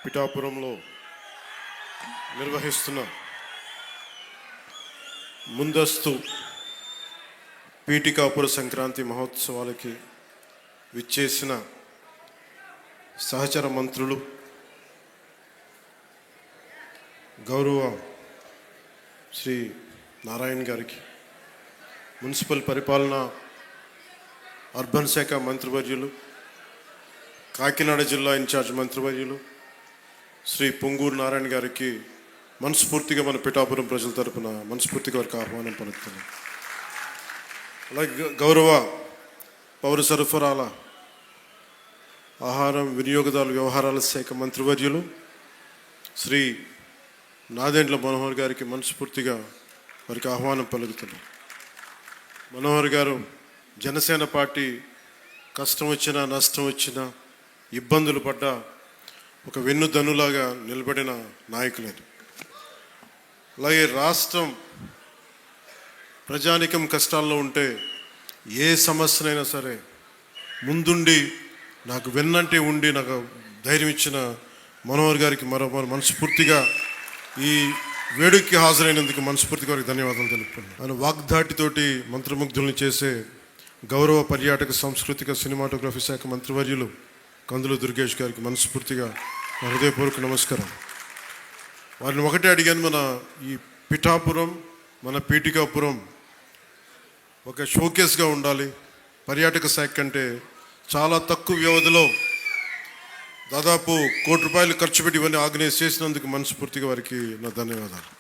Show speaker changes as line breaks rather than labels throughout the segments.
పిఠాపురంలో నిర్వహిస్తున్న ముందస్తు పీఠికాపుర సంక్రాంతి మహోత్సవాలకి విచ్చేసిన సహచర మంత్రులు, గౌరవ శ్రీ నారాయణ గారికి, మున్సిపల్ పరిపాలన అర్బన్ శాఖ మంత్రివర్యులు, కాకినాడ జిల్లా ఇన్ఛార్జ్ మంత్రివర్యులు శ్రీ పొంగూరు నారాయణ గారికి మనస్ఫూర్తిగా మన పిఠాపురం ప్రజల తరపున మనస్ఫూర్తిగా వారికి ఆహ్వానం పలుకుతున్నాం. అలాగే గౌరవ పౌర సరఫరాల, ఆహారం, వినియోగదారుల వ్యవహారాల శాఖ మంత్రివర్యులు శ్రీ నాదెండ్ల మనోహర్ గారికి మనస్ఫూర్తిగా వారికి ఆహ్వానం పలుకుతున్నాం. మనోహర్ గారు జనసేన పార్టీ కష్టం వచ్చినా నష్టం వచ్చినా ఇబ్బందులు పడ్డా ఒక వెన్నుదన్నులాగా నిలబడిన నాయకులు. అలాగే రాష్ట్రం ప్రజానికం కష్టాల్లో ఉంటే ఏ సమస్యనైనా సరే ముందుండి నాకు వెన్నంటే ఉండి నాకు ధైర్యం ఇచ్చిన మనోహర్ గారికి మరో మనస్ఫూర్తిగా ఈ వేడుకకి హాజరైనందుకు మనస్ఫూర్తిగా వారికి ధన్యవాదాలు తెలుపుతున్నాను. ఆయన వాగ్దాటితోటి మంత్రముగ్ధుల్ని చేసే గౌరవ పర్యాటక సాంస్కృతిక సినిమాటోగ్రఫీ శాఖ మంత్రివర్యులు కందుల దుర్గేష్ గారికి మనస్ఫూర్తిగా హృదయపూర్వక నమస్కారం. వారిని ఒకటే అడిగాను, మన ఈ పిఠాపురం, మన పీఠికాపురం ఒక షోకేస్గా ఉండాలి. పర్యాటక శాఖ కంటే చాలా తక్కువ వ్యవధిలో దాదాపు ₹1 కోటి ఖర్చు పెట్టి ఇవన్నీ ఆర్గనైజ్ చేసినందుకు మనస్ఫూర్తిగా వారికి నా ధన్యవాదాలు.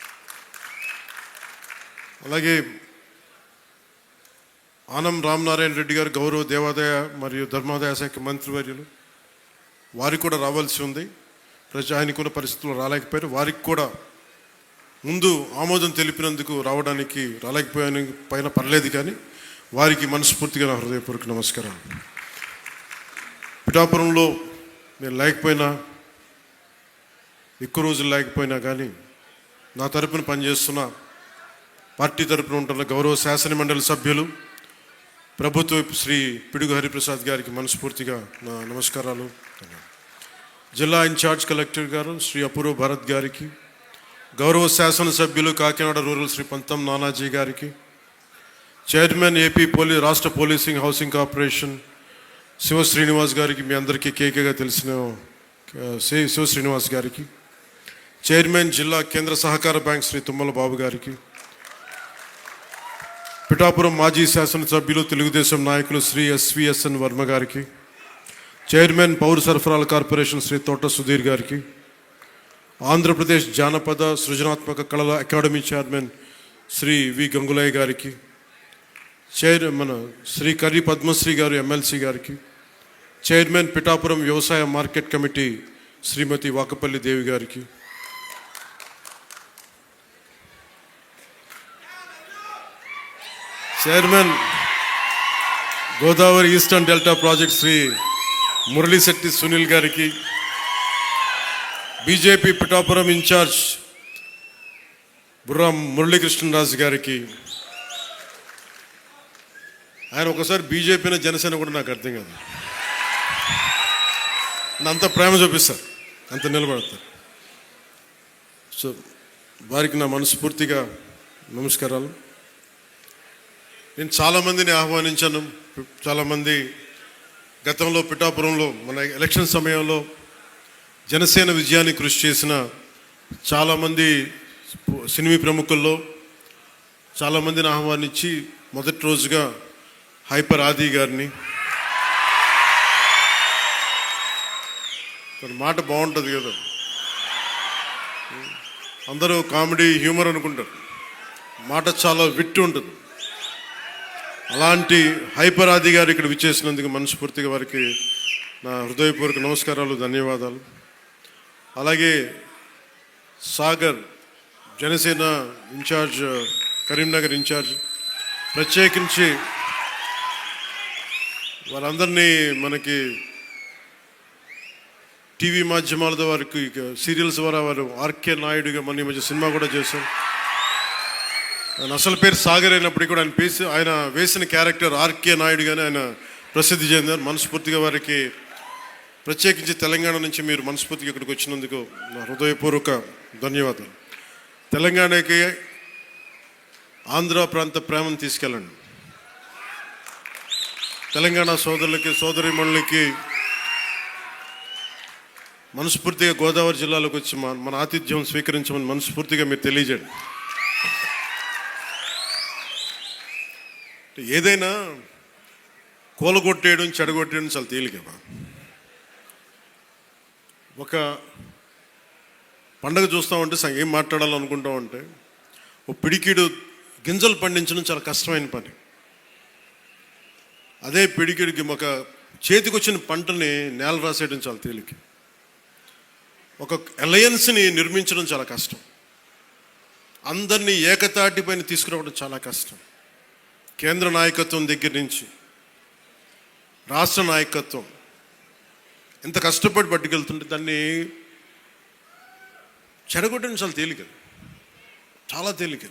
అలాగే ఆనం రామనారాయణ రెడ్డి గారు గౌరవ దేవాదాయ మరియు ధర్మాదాయ శాఖ మంత్రివర్యులు, వారికి కూడా రావాల్సి ఉంది. ఆయనకున్న పరిస్థితుల్లో రాలేకపోయారు. వారికి కూడా ముందు ఆమోదం తెలిపినందుకు రాలేకపోయాను పైన పర్లేదు, కానీ వారికి మనస్ఫూర్తిగా నా హృదయపూర్వక నమస్కారం. పిఠాపురంలో నేను లేకపోయినా, ఎక్కువ రోజులు లేకపోయినా కానీ నా తరపున పనిచేస్తున్న పార్టీ తరపున ఉంటున్న గౌరవ శాసనమండలి సభ్యులు ప్రభుత్వ శ్రీ పిడుగు హరిప్రసాద్ గారికి మనస్ఫూర్తిగా నా నమస్కారాలు. జిల్లా ఇన్ఛార్జ్ కలెక్టర్ గారు శ్రీ అపూర్వ భరత్ గారికి, గౌరవ శాసనసభ్యులు కాకినాడ రూరల్ శ్రీ పంతం నానాజీ గారికి, చైర్మన్ ఏపీ రాష్ట్ర policing housing corporation Shiva Srinivas గారికి, మీ అందరికీ కేకేగా తెలిసిన శివ శ్రీనివాస్ గారికి, చైర్మన్ జిల్లా కేంద్ర సహకార బ్యాంక్ శ్రీ తుమ్మల బాబు గారికి, పిఠాపురం మాజీ శాసనసభ్యులు తెలుగుదేశం నాయకులు శ్రీ ఎస్విఎస్ఎన్ వర్మ గారికి, చైర్మన్ పౌర సరఫరాల కార్పొరేషన్ శ్రీ తోట సుధీర్ గారికి, ఆంధ్రప్రదేశ్ జానపద సృజనాత్మక కళల అకాడమీ చైర్మన్ శ్రీ వి గంగులయ్య గారికి, మన శ్రీ కర్రి పద్మశ్రీ గారు ఎమ్మెల్సీ గారికి, చైర్మన్ పిఠాపురం వ్యవసాయ మార్కెట్ కమిటీ శ్రీమతి వాకపల్లి దేవి గారికి, chairman Godavari eastern delta project Shri Muralishetty Sunil గారికి, బీజేపీ పిఠాపురం ఇన్ఛార్జ్ బుర్రా మురళీకృష్ణరాజు గారికి. ఆయన ఒకసారి బీజేపీన జనసేన కూడా నాకు అర్థం కాదు, అంత ప్రేమ చూపిస్తారు, అంత నిలబడతారు. సో వారికి నా మనస్ఫూర్తిగా నమస్కారాలు. నేను చాలామందిని ఆహ్వానించాను. చాలామంది గతంలో పిఠాపురంలో మన ఎలక్షన్ సమయంలో జనసేన విజయానికి కృషి చేసిన చాలామంది సినీ ప్రముఖుల్లో చాలామందిని ఆహ్వానించి మొదటి రోజుగా హైపర్ ఆది గారిని, మాట బాగుంటుంది కదా, అందరూ కామెడీ హ్యూమర్ అనుకుంటారు, మాట చాలా విట్టు ఉంటుంది. అలాంటి హైపర్ ఆది గారు ఇక్కడ విచ్చేసినందుకు మనస్ఫూర్తిగా వారికి నా హృదయపూర్వక నమస్కారాలు, ధన్యవాదాలు. అలాగే సాగర్ జనసేన ఇన్ఛార్జ్, కరీంనగర్ ఇన్ఛార్జ్, ప్రత్యేకించి వాళ్ళందరినీ మనకి టీవీ మాధ్యమాల ద్వారా, వారికి సీరియల్స్ ద్వారా వారు ఆర్కే నాయుడుగా మన ఈ మధ్య సినిమా కూడా చేశాం. ఆయన అసలు పేరు సాగర్ అయినప్పటికీ కూడా ఆయన వేసిన క్యారెక్టర్ ఆర్కే నాయుడుగానే ఆయన ప్రసిద్ధి చెందారు. మనస్ఫూర్తిగా వారికి ప్రత్యేకించి తెలంగాణ నుంచి మీరు మనస్ఫూర్తిగా ఇక్కడికి వచ్చినందుకు నా హృదయపూర్వక ధన్యవాదాలు. తెలంగాణకి ఆంధ్ర ప్రాంత ప్రేమను తీసుకెళ్ళండి. తెలంగాణ సోదరులకి సోదరీమణులకి మనస్ఫూర్తిగా గోదావరి జిల్లాలోకి వచ్చి మన ఆతిథ్యం స్వీకరించమని మనస్ఫూర్తిగా మీరు తెలియజేయండి. ఏదైనా కూలగొట్టేయడం చెడగొట్టేయడం చాలా తేలికమ్మా. ఒక పండగ చూస్తామంటే ఏం మాట్లాడాలనుకుంటామంటే ఓ పిడికిడు గింజలు పండించడం చాలా కష్టమైన పని. అదే పిడికిడికి ఒక చేతికి వచ్చిన పంటని నేల రాసేయడం చాలా తేలిక. ఒక అలయన్స్ని నిర్మించడం చాలా కష్టం. అందరినీ ఏకతాటిపైన తీసుకురావడం చాలా కష్టం. కేంద్ర నాయకత్వం దగ్గర నుంచి రాష్ట్ర నాయకత్వం ఎంత కష్టపడి పట్టుకెళ్తుంటే దాన్ని చెడగొట్టడం చాలా తేలిక, చాలా తేలిక.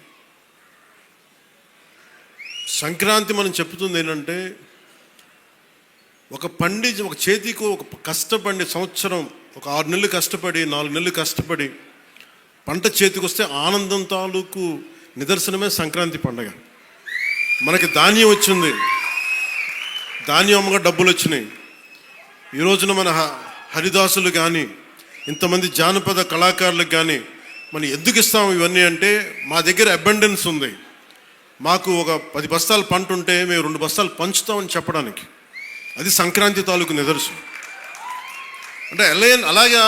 సంక్రాంతి మనం చెప్తుంది ఏంటంటే ఒక చేతికి ఒక కష్టపడి సంవత్సరం ఒక 6 నెలలు కష్టపడి 4 నెలలు కష్టపడి పంట చేతికి వస్తే ఆనందం తాలూకు నిదర్శనమే సంక్రాంతి పండగ. మనకి ధాన్యం వచ్చింది, ధాన్యం అమ్మగా డబ్బులు వచ్చినాయి. ఈ రోజున మన హరిదాసులు కానీ ఇంతమంది జానపద కళాకారులకు కానీ మనం ఎందుకు ఇస్తాము ఇవన్నీ అంటే మా దగ్గర అబండెన్స్ ఉంది. మాకు ఒక 10 బస్తాలు పంట ఉంటే మేము 2 బస్తాలు పంచుతామని చెప్పడానికి. అది సంక్రాంతి తాలూకు నిదర్శనం. అంటే అలాగా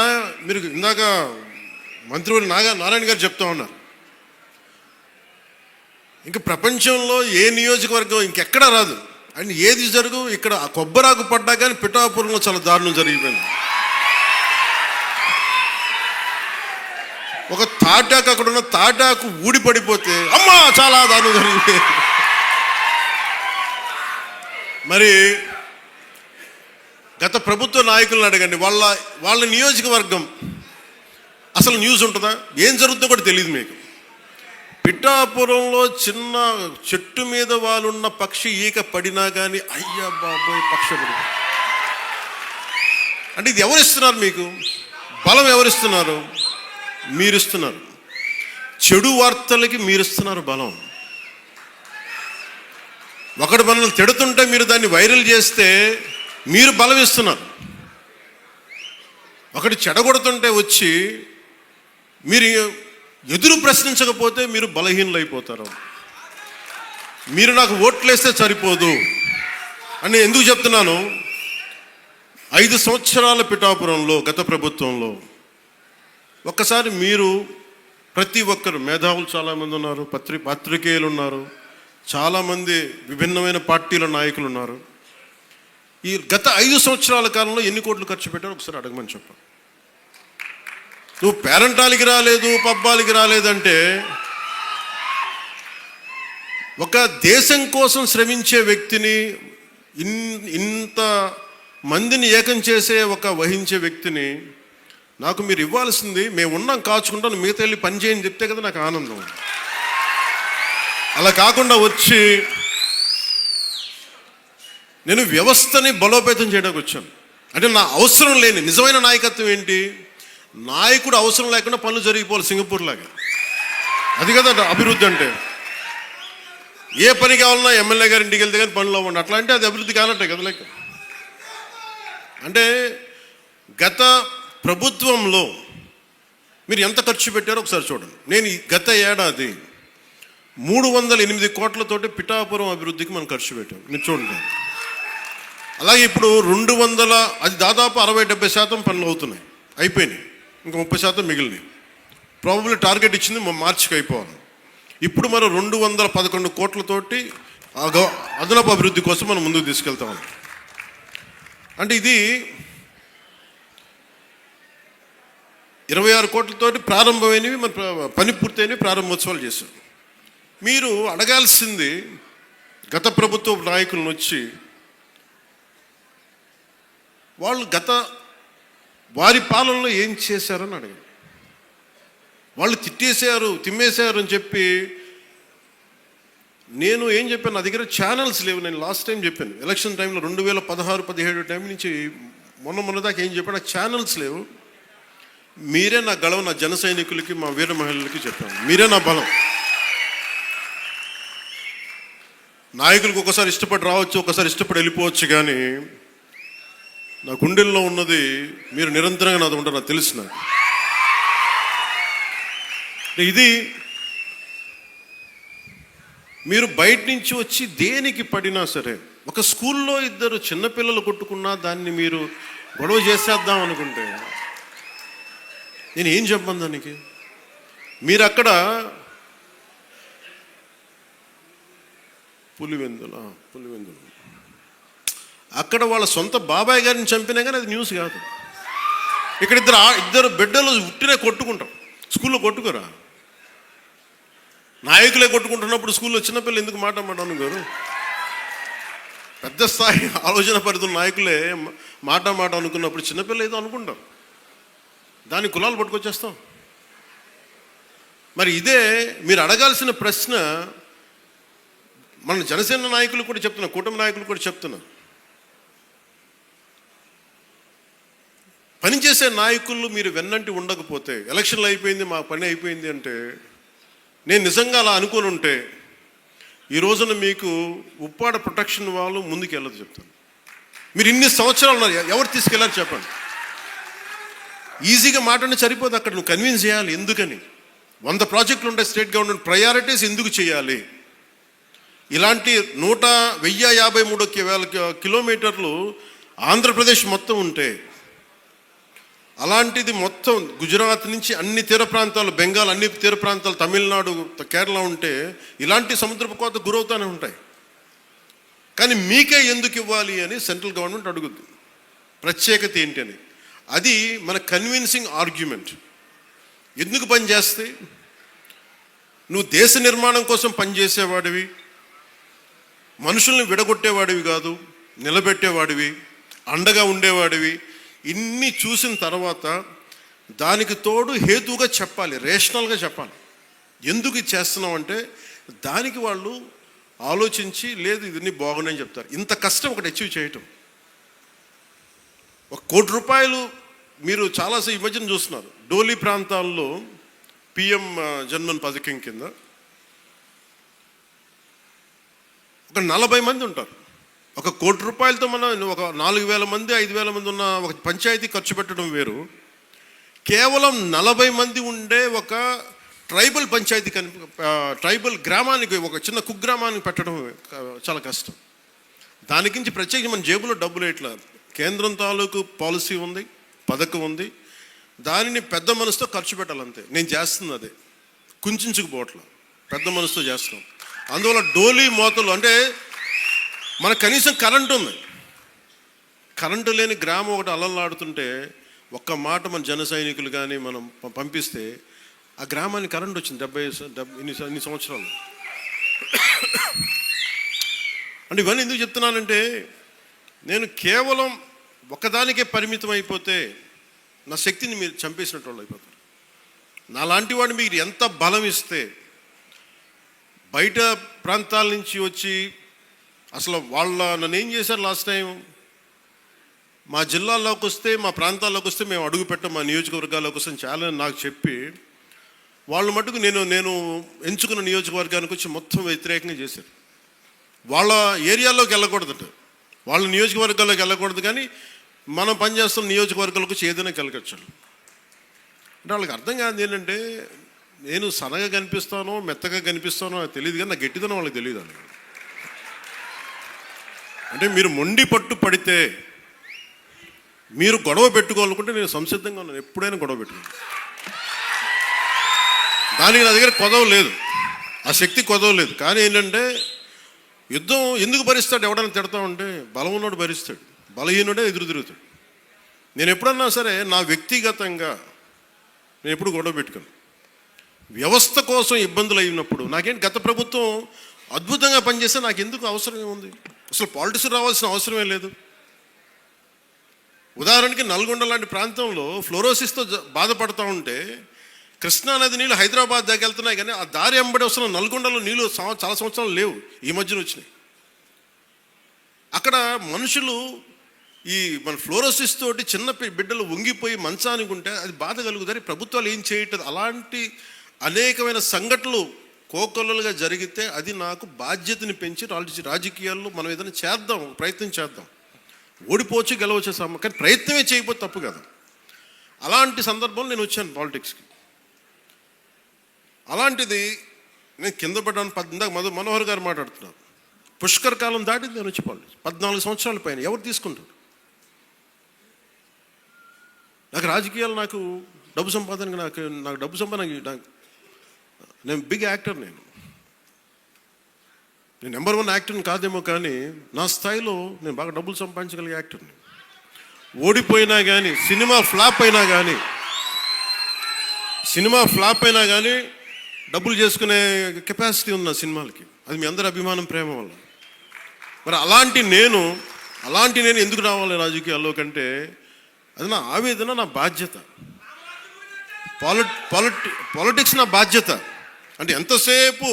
మీరు ఇందాక మంత్రివర్యులు నారాయణ గారు చెప్తా ఉన్నారు, ఇంకా ప్రపంచంలో ఏ నియోజకవర్గం ఇంకెక్కడా రాదు అండ్ ఏది జరుగు ఇక్కడ కొబ్బరాకు పడ్డా కానీ పిఠాపురంలో చాలా దారుణం జరిగిపోయింది. ఒక తాటాకు అక్కడ ఉన్న తాటాకు ఊడి పడిపోతే అమ్మా చాలా దారుణం జరిగిపోయింది. మరి గత ప్రభుత్వ నాయకులను అడగండి, వాళ్ళ నియోజకవర్గం అసలు న్యూస్ ఉంటుందా, ఏం జరుగుతుందో కూడా తెలియదు మీకు. పిఠాపురంలో చిన్న చెట్టు మీద వాళ్ళున్న పక్షి ఈక పడినా కానీ అయ్యా బాబోయ్ పక్షి పడి. అంటే ఇది ఎవరిస్తున్నారు మీకు బలం? ఎవరిస్తున్నారు? మీరిస్తున్నారు. చెడు వార్తలకి మీరిస్తున్నారు బలం. ఒకటి మనల్ని తిడుతుంటే మీరు దాన్ని వైరల్ చేస్తే మీరు బలం ఇస్తున్నారు. ఒకటి చెడగొడుతుంటే వచ్చి మీరు ఎదురు ప్రశ్నించకపోతే మీరు బలహీనలు అయిపోతారు. మీరు నాకు ఓట్లేస్తే సరిపోదు అని ఎందుకు చెప్తున్నాను? 5 సంవత్సరాల పిఠాపురంలో గత ప్రభుత్వంలో ఒక్కసారి మీరు ప్రతి ఒక్కరు మేధావులు చాలామంది ఉన్నారు, పత్రికేయులు ఉన్నారు, చాలామంది విభిన్నమైన పార్టీల నాయకులు ఉన్నారు. ఈ గత 5 సంవత్సరాల కాలంలో ఎన్ని కోట్లు ఖర్చు పెట్టారో ఒకసారి అడగమని చెప్పాను. నువ్వు పేరంటాలకి రాలేదు, పబ్బాలకి రాలేదంటే ఒక దేశం కోసం శ్రమించే వ్యక్తిని, ఇంత మందిని ఏకం చేసే వహించే వ్యక్తిని నాకు మీరు ఇవ్వాల్సింది మేము ఉన్నాం కాచుకుంటాను మిగతా వెళ్ళి పని చేయని చెప్తే కదా నాకు ఆనందం. అలా కాకుండా వచ్చి నేను వ్యవస్థని బలోపేతం చేయడానికి వచ్చాను. అంటే నా అవసరం లేని నిజమైన నాయకత్వం ఏంటి? నాయకుడు అవసరం లేకుండా పనులు జరిగిపోవాలి సింగపూర్ లాగా. అది కదా అభివృద్ధి అంటే. ఏ పని కావాలన్నా ఎమ్మెల్యే గారి ఇంటికి వెళ్తే కానీ పనులు అవ్వండి, అట్లా అంటే అది అభివృద్ధి కానట్టే కదా లెక్క. అంటే గత ప్రభుత్వంలో మీరు ఎంత ఖర్చు పెట్టారో ఒకసారి చూడండి. నేను గత ఏడాది 308 కోట్లతోటి పిఠాపురం అభివృద్ధికి మనం ఖర్చు పెట్టాం, మీరు చూడండి. అలాగే ఇప్పుడు 200, అది దాదాపు 60-70% పనులు అవుతున్నాయి, అయిపోయినాయి, ఇంకా 30% మిగిలినాయి. ప్రాబబ్లీ టార్గెట్ ఇచ్చింది మార్చికి అయిపోవాలి. ఇప్పుడు మనం 211 కోట్లతోటి అదనపు అభివృద్ధి కోసం మనం ముందుకు తీసుకెళ్తాం. అంటే ఇది 26 కోట్లతోటి ప్రారంభమైనవి, మన పని పూర్తయినవి, ప్రారంభోత్సవాలు చేశారు. మీరు అడగాల్సింది గత ప్రభుత్వ నాయకులను వచ్చి వాళ్ళు వారి పాలనలో ఏం చేశారని అడగండి. వాళ్ళు తిమ్మేశారు అని చెప్పి నేను ఏం చెప్పాను, నా దగ్గర ఛానల్స్ లేవు. నేను లాస్ట్ టైం చెప్పాను, ఎలక్షన్ టైంలో 2016-17 టైం నుంచి మొన్నదాకా ఏం చెప్పాడు, నాకు ఛానల్స్ లేవు, మీరే నా గళం, నా జన సైనికులకి, మా వీర మహిళలకి చెప్పాను, మీరే నా బలం. నాయకులకు ఒకసారి ఇష్టపడి రావచ్చు, ఒకసారి ఇష్టపడి వెళ్ళిపోవచ్చు, కానీ నా గుండెల్లో ఉన్నది మీరు నిరంతరంగా నాది ఉంటారు, నాకు తెలుసు. నాకు ఇది మీరు బయట నుంచి వచ్చి దేనికి పడినా సరే, ఒక స్కూల్లో ఇద్దరు చిన్నపిల్లలు కొట్టుకున్నా దాన్ని మీరు గొడవ చేసేద్దాం అనుకుంటే నేను ఏం చెప్పను దానికి. మీరు అక్కడ పులివెందులు అక్కడ వాళ్ళ సొంత బాబాయ్ గారిని చంపినా కానీ అది న్యూస్ కాదు. ఇక్కడ ఇద్దరు బిడ్డలు ఉట్టినే కొట్టుకుంటాం, స్కూల్లో కొట్టుకోరా. నాయకులే కొట్టుకుంటున్నప్పుడు స్కూల్లో చిన్నపిల్లలు ఎందుకు మాట గారు? పెద్ద స్థాయి ఆలోచన పరిధుల నాయకులే మాట అనుకున్నప్పుడు చిన్నపిల్లలు ఏదో అనుకుంటాం, దాని కులాలు పట్టుకొచ్చేస్తాం. మరి ఇదే మీరు అడగాల్సిన ప్రశ్న. మన జనసేన నాయకులు కూడా చెప్తున్నా, కూటమి నాయకులు కూడా చెప్తున్నా, పనిచేసే నాయకులు మీరు వెన్నంటి ఉండకపోతే, ఎలక్షన్లు అయిపోయింది మా పని అయిపోయింది అంటే, నేను నిజంగా అలా అనుకుని ఉంటే ఈ రోజున మీకు ఉప్పాడ ప్రొటెక్షన్ వాళ్ళు ముందుకు వెళ్ళదు చెప్తాను. మీరు ఇన్ని సంవత్సరాలు ఉన్నారు, ఎవరు తీసుకెళ్ళారు చెప్పండి. ఈజీగా మాట్లాడి సరిపోదు, అక్కడ నువ్వు కన్విన్స్ చేయాలి. ఎందుకని 100 ప్రాజెక్టులు ఉంటాయి, స్టేట్ గవర్నమెంట్ ప్రయారిటీస్ ఎందుకు చేయాలి. ఇలాంటి 1053 కిలోమీటర్లు ఆంధ్రప్రదేశ్ మొత్తం ఉంటే, అలాంటిది మొత్తం గుజరాత్ నుంచి అన్ని తీర ప్రాంతాలు, బెంగాల్ అన్ని తీర ప్రాంతాలు, తమిళనాడు, కేరళ ఉంటే ఇలాంటి సముద్రపు కోత గురవుతూనే ఉంటాయి. కానీ మీకే ఎందుకు ఇవ్వాలి అని సెంట్రల్ గవర్నమెంట్ అడుగుద్ది. ప్రత్యేకత ఏంటి అని. అది మన కన్విన్సింగ్ ఆర్గ్యుమెంట్. ఎందుకు పనిచేస్తే, నువ్వు దేశ నిర్మాణం కోసం పనిచేసేవాడివి, మనుషుల్ని విడగొట్టేవాడివి కాదు, నిలబెట్టేవాడివి, అండగా ఉండేవాడివి. ఇన్ని చూసిన తర్వాత దానికి తోడు హేతువుగా చెప్పాలి, రేషనల్గా చెప్పాలి. ఎందుకు ఇది చేస్తున్నాం అంటే దానికి వాళ్ళు ఆలోచించి, లేదు ఇది బాగున్నాయని చెప్తారు. ఇంత కష్టం ఒకటి అచీవ్ చేయటం. 1 కోటి రూపాయలు మీరు చాలాసేపు ఈ మధ్యన చూస్తున్నారు. డోలీ ప్రాంతాల్లో పిఎం జన్మన్ పథకం కింద ఒక 40 మంది ఉంటారు. 1 కోటి రూపాయలతో మనం ఒక 4,000 మంది 5,000 మంది ఉన్న ఒక పంచాయతీ ఖర్చు పెట్టడం వేరు. కేవలం 40 మంది ఉండే ఒక ట్రైబల్ పంచాయతీ ట్రైబల్ గ్రామానికి, ఒక చిన్న కుగ్రామానికి పెట్టడం చాలా కష్టం. దానికి ప్రత్యేకించి మన జేబులో డబ్బులు ఎట్లా, కేంద్రం తాలూకు పాలసీ ఉంది, పథకం ఉంది, దానిని పెద్ద మనసుతో ఖర్చు పెట్టాలంతే. నేను చేస్తుంది అదే, కుంచుకుపోవట్ల, పెద్ద మనసుతో చేస్తున్నాం. అందువల్ల డోలీ మోతలు అంటే మనకు కనీసం కరెంటు ఉంది. కరెంటు లేని గ్రామం ఒకటి అలలాడుతుంటే ఒక్క మాట మన జన సైనికులు కానీ మనం పంపిస్తే ఆ గ్రామానికి కరెంట్ వచ్చింది 70 ఇన్ని సంవత్సరాలు. అంటే ఇవన్నీ ఎందుకు చెప్తున్నానంటే, నేను కేవలం ఒకదానికే పరిమితం అయిపోతే నా శక్తిని మీరు చంపేసినట్టు వాళ్ళు అయిపోతారు. నాలాంటి వాడు మీకు ఎంత బలం ఇస్తే, బయట ప్రాంతాల నుంచి వచ్చి అసలు నన్ను ఏం చేశారు లాస్ట్ టైం, మా జిల్లాల్లోకి వస్తే, మా ప్రాంతాల్లోకి వస్తే మేము అడుగు పెట్టాం, మా నియోజకవర్గాల్లోకి వస్తే చాలా నాకు చెప్పి వాళ్ళు మటుకు నేను ఎంచుకున్న నియోజకవర్గానికి వచ్చి మొత్తం వ్యతిరేకంగా చేశారు. వాళ్ళ ఏరియాలోకి వెళ్ళకూడదట, వాళ్ళ నియోజకవర్గాల్లోకి వెళ్ళకూడదు, కానీ మనం పనిచేస్తున్న నియోజకవర్గాలకు వచ్చి ఏదైనా కలగచ్చాలి. అంటే వాళ్ళకి అర్థం కాదు ఏంటంటే, నేను సన్నగా కనిపిస్తానో మెత్తగా కనిపిస్తానో నాకు తెలియదు, కానీ నా గట్టిదనం వాళ్ళకి తెలియదు. అంటే మీరు మొండి పట్టు పడితే, మీరు గొడవ పెట్టుకోవాలనుకుంటే నేను సంసిద్ధంగా ఉన్నాను, ఎప్పుడైనా గొడవ పెట్టుకోను. దానికి నా దగ్గర కొదవ లేదు, ఆ శక్తి కొదవ లేదు. కానీ ఏంటంటే, యుద్ధం ఎందుకు భరిస్తాడు, ఎవడైనా తిడతా ఉంటే బలం ఉన్నోడు భరిస్తాడు, బలహీనుడే ఎదురు తిరుగుతాడు. నేను ఎప్పుడన్నా సరే నా వ్యక్తిగతంగా నేను ఎప్పుడు గొడవ పెట్టుకోను. వ్యవస్థ కోసం ఇబ్బందులు అయినప్పుడు నాకేంటి, గత ప్రభుత్వం అద్భుతంగా పనిచేస్తే నాకు ఎందుకు అవసరం ఏముంది, అసలు పాలిటిక్స్ రావాల్సిన అవసరమే లేదు. ఉదాహరణకి నల్గొండ లాంటి ప్రాంతంలో ఫ్లోరోసిస్తో బాధపడుతూ ఉంటే, కృష్ణానది నీళ్ళు హైదరాబాద్ దాకా వెళ్తున్నాయి, కానీ ఆ దారి వెంబడి వస్తున్న నల్గొండలో నీళ్ళు చాలా సంవత్సరాలు లేవు, ఈ మధ్యన వచ్చినాయి. అక్కడ మనుషులు ఈ మన ఫ్లోరోసిస్ తోటి చిన్న బిడ్డలు వంగిపోయి మంచానికి ఉంటే అది బాధ కలుగుతారు. ప్రభుత్వాలు ఏం చేయటం, అలాంటి అనేకమైన సంఘటనలు కోకొల్లలుగా జరిగితే అది నాకు బాధ్యతని పెంచి రాజకీయాల్లో మనం ఏదైనా చేద్దాం, ప్రయత్నం చేద్దాం. ఓడిపోవచ్చు గెలవచ్చు కానీ ప్రయత్నమే చేయకపోతే తప్పు కదా. అలాంటి సందర్భంలో నేను వచ్చాను పాలిటిక్స్కి. అలాంటిది నేను కింద పడ్డాను. ఇందాక మనోహర్ గారు మాట్లాడుతున్నారు, పుష్కర కాలం దాటింది నేను వచ్చి పాలిటిక్స్. 14 సంవత్సరాల పైన ఎవరు తీసుకుంటారు? నాకు రాజకీయాలు, నాకు డబ్బు సంపాదన, నాకు డబ్బు సంపాదన, నేను బిగ్ యాక్టర్. నేను నెంబర్ 1 యాక్టర్ని కాదేమో కానీ నా స్థాయిలో నేను బాగా డబ్బులు సంపాదించగలిగే యాక్టర్ని. ఓడిపోయినా కానీ, సినిమా ఫ్లాప్ అయినా కానీ డబ్బులు చేసుకునే కెపాసిటీ ఉన్న సినిమాలకి. అది మీ అందరి అభిమానం, ప్రేమ వల్ల. మరి అలాంటి నేను ఎందుకు రావాలి రాజకీయాల్లో కంటే అది నా ఆవేదన, నా బాధ్యత. పాలిటిక్స్ నా బాధ్యత. అంటే ఎంతసేపు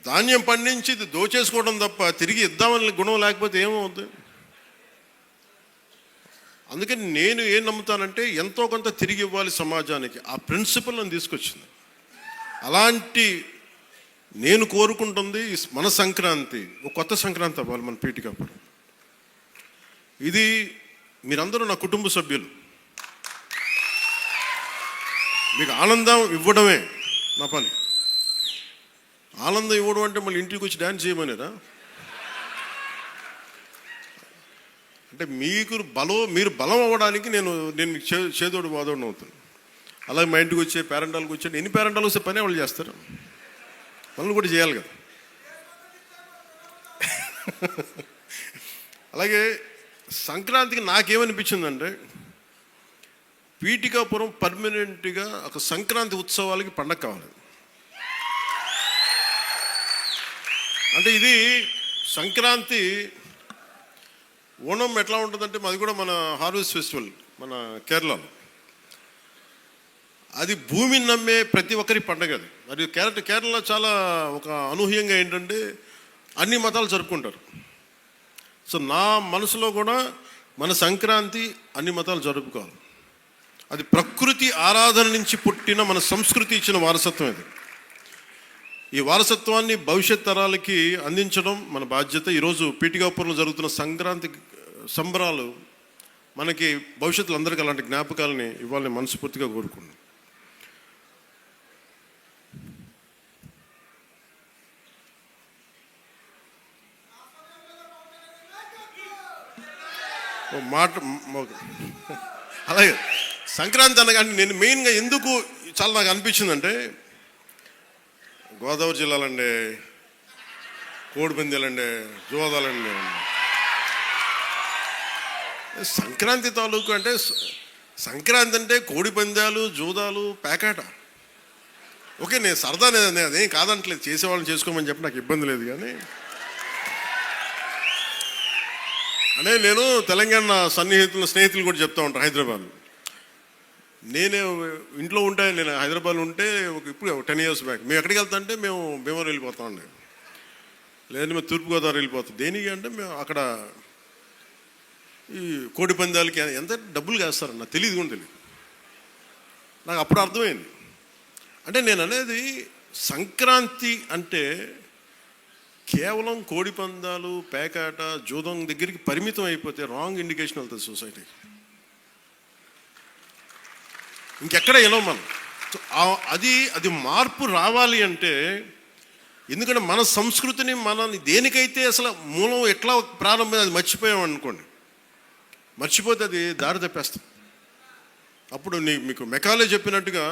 ధాన్యం పండించి దోచేసుకోవడం తప్ప తిరిగి ఇద్దామని గుణం లేకపోతే ఏమవుతుంది? అందుకని నేను ఏం నమ్ముతానంటే ఎంతో కొంత తిరిగి ఇవ్వాలి సమాజానికి. ఆ ప్రిన్సిపల్ నన్ను తీసుకొచ్చింది. అలాంటి నేను కోరుకుంటుంది మన సంక్రాంతి ఒక కొత్త సంక్రాంతి అవ్వాలి మన పీఠికాపురం. ఇది మీరందరూ నా కుటుంబ సభ్యులు. మీకు ఆనందం ఇవ్వడమే నా పని. ఆనందం ఇవ్వడం అంటే మళ్ళీ ఇంటికి వచ్చి డ్యాన్స్ చేయమనేదా? అంటే మీరు బలం అవ్వడానికి నేను మీకు చేదోడు వాదోడు అవుతాను. అలాగే మా ఇంటికి వచ్చే పేరెంటాలకు వచ్చే ఎన్ని పేరెంటాలు వస్తే పని వాళ్ళు చేస్తారు, పనులు కూడా చేయాలి కదా. అలాగే సంక్రాంతికి నాకేమనిపించిందంటే పీఠికాపురం పర్మనెంట్గా ఒక సంక్రాంతి ఉత్సవాలకి పండగ కావాలి. అంటే ఇది సంక్రాంతి, ఓణం ఎట్లా ఉంటుందంటే మాది కూడా మన హార్వెస్ట్ ఫెస్టివల్ మన కేరళలో. అది భూమిని నమ్మే ప్రతి ఒక్కరి పండగ అది. మరి కేరళలో చాలా ఒక అనూహ్యంగా ఏంటంటే అన్ని మతాలు జరుపుకుంటారు. సో నా మనసులో కూడా మన సంక్రాంతి అన్ని మతాలు జరుపుకోవాలి. అది ప్రకృతి ఆరాధన నుంచి పుట్టిన మన సంస్కృతి ఇచ్చిన వారసత్వం ఇది. ఈ వారసత్వాన్ని భవిష్యత్ తరాలకి అందించడం మన బాధ్యత. ఈరోజు పీఠికాపురంలో జరుగుతున్న సంక్రాంతి సంబరాలు మనకి భవిష్యత్తులో అందరికీ అలాంటి జ్ఞాపకాలని ఇవ్వాలని మనస్ఫూర్తిగా కోరుకున్నాను. అలాగే సంక్రాంతి అనగానే నేను మెయిన్గా ఎందుకు చాలా నాకు అనిపించిందంటే గోదావరి జిల్లాలండి, కోడిపందాలండి, జోదాలండి, సంక్రాంతి తాలూకు అంటే సంక్రాంతి అంటే కోడిపందాలు, జూదాలు, పేకాట. ఓకే, నేను సరదా అదేం కాదంటలేదు, చేసేవాళ్ళని చేసుకోమని చెప్పి నాకు ఇబ్బంది లేదు. కానీ అంటే నేను తెలంగాణ స్నేహితులు కూడా చెప్తా ఉంటాను. హైదరాబాద్ నేనే ఇంట్లో ఉంటే, నేను హైదరాబాద్లో ఉంటే ఇప్పుడు 10 years బ్యాక్ మేము ఎక్కడికి వెళ్తా అంటే మేము భీమవరం వెళ్ళిపోతామండి, లేదంటే మేము తూర్పుగోదావరి వెళ్ళిపోతాం. దేనికి అంటే మేము అక్కడ ఈ కోడి పందాలకి ఎంత డబ్బులు వేస్తారని నాకు తెలియదు కూడా తెలియదు. నాకు అప్పుడు అర్థమైంది. అంటే నేను అనేది సంక్రాంతి అంటే కేవలం కోడి పందాలు, పేకాట, జూదం దగ్గరికి పరిమితం అయిపోతే రాంగ్ ఇండికేషన్ వెళ్తుంది సొసైటీకి. ఇంకెక్కడ ఎలా మనం అది మార్పు రావాలి అంటే, ఎందుకంటే మన సంస్కృతిని మనల్ని దేనికైతే అసలు మూలం ఎట్లా ప్రారంభం అది మర్చిపోయాం అనుకోండి, మర్చిపోతే అది దారి తప్పేస్తాం. అప్పుడు మీకు మెకాలే చెప్పినట్టుగా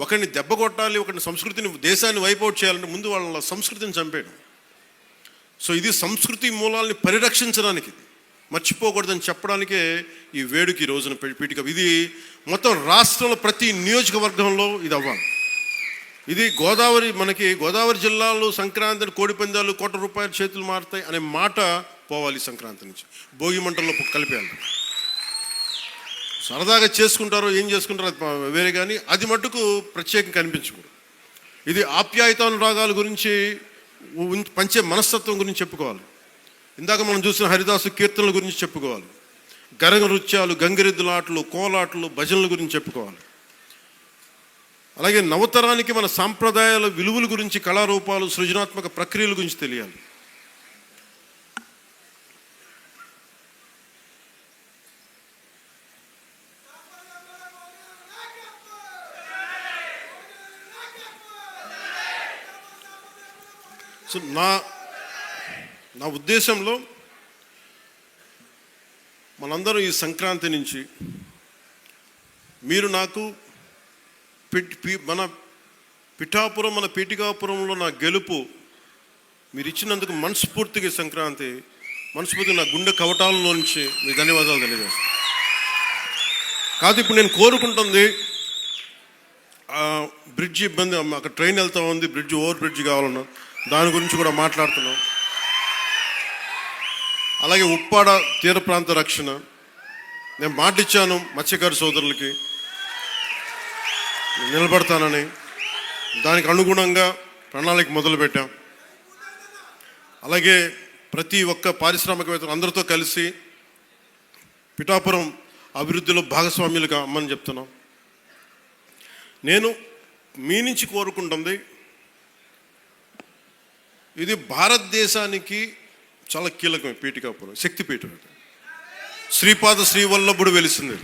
ఒకరిని దెబ్బ కొట్టాలి, ఒకరిని సంస్కృతిని, దేశాన్ని వైపౌట్ చేయాలంటే ముందు వాళ్ళ సంస్కృతిని చంపేయడం. సో ఇది సంస్కృతి మూలాల్ని పరిరక్షించడానికి, మర్చిపోకూడదని చెప్పడానికే ఈ వేడుక ఈ రోజున పీఠిక. ఇది మొత్తం రాష్ట్రంలో ప్రతి నియోజకవర్గంలో ఇది అవ్వాలి. ఇది మనకి గోదావరి జిల్లాలో సంక్రాంతి కోడిపందాలు ₹1,00,00,000 చేతులు మారుతాయి అనే మాట పోవాలి. సంక్రాంతి నుంచి భోగి మంటల్లో కలిపేయాలి. సరదాగా చేసుకుంటారో ఏం చేసుకుంటారో అది వేరే, కానీ అది మట్టుకు ప్రత్యేకంగా కనిపించకూడదు. ఇది ఆప్యాయతానురాగాల గురించి పంచే మనస్తత్వం గురించి చెప్పుకోవాలి. ఇందాక మనం చూసిన హరిదాసు కీర్తనల గురించి చెప్పుకోవాలి, గరగ నృత్యాలు, గంగిరెద్దుల ఆటలు, కోలాటలు, భజనల గురించి చెప్పుకోవాలి. అలాగే నవతరానికి మన సాంప్రదాయాల విలువల గురించి, కళారూపాలు, సృజనాత్మక ప్రక్రియల గురించి తెలియాలి. సో నా ఉద్దేశంలో మనందరం ఈ సంక్రాంతి నుంచి మీరు నాకు మన పిఠాపురం, మన పీఠికాపురంలో నా గెలుపు మీరు ఇచ్చినందుకు మనస్ఫూర్తిగా సంక్రాంతి మనస్ఫూర్తిగా నా గుండె కవటాలలో నుంచి మీ ధన్యవాదాలు తెలియజేస్తాను. కాదు ఇప్పుడు నేను కోరుకుంటుంది బ్రిడ్జి ఇబ్బంది, అక్కడ ట్రైన్ వెళ్తా ఉంది, ఓవర్ బ్రిడ్జ్ కావాలన్నా దాని గురించి కూడా మాట్లాడుతున్నాం. అలాగే ఉప్పాడ తీర ప్రాంత రక్షణ నేను మాటిచ్చాను మత్స్యకారు సోదరులకి నిలబడతానని, దానికి అనుగుణంగా ప్రణాళిక మొదలుపెట్టాం. అలాగే ప్రతి ఒక్క పారిశ్రామికవేత్తలు అందరితో కలిసి పిఠాపురం అభివృద్ధిలో భాగస్వామ్యులుగా అమ్మని చెప్తున్నాం. నేను మీ నుంచి కోరుకుంటుంది, ఇది భారతదేశానికి చాలా కీలకమే పీఠికాపురం, శక్తిపీఠం. శ్రీపాద శ్రీవల్లభుడు వెలిసింది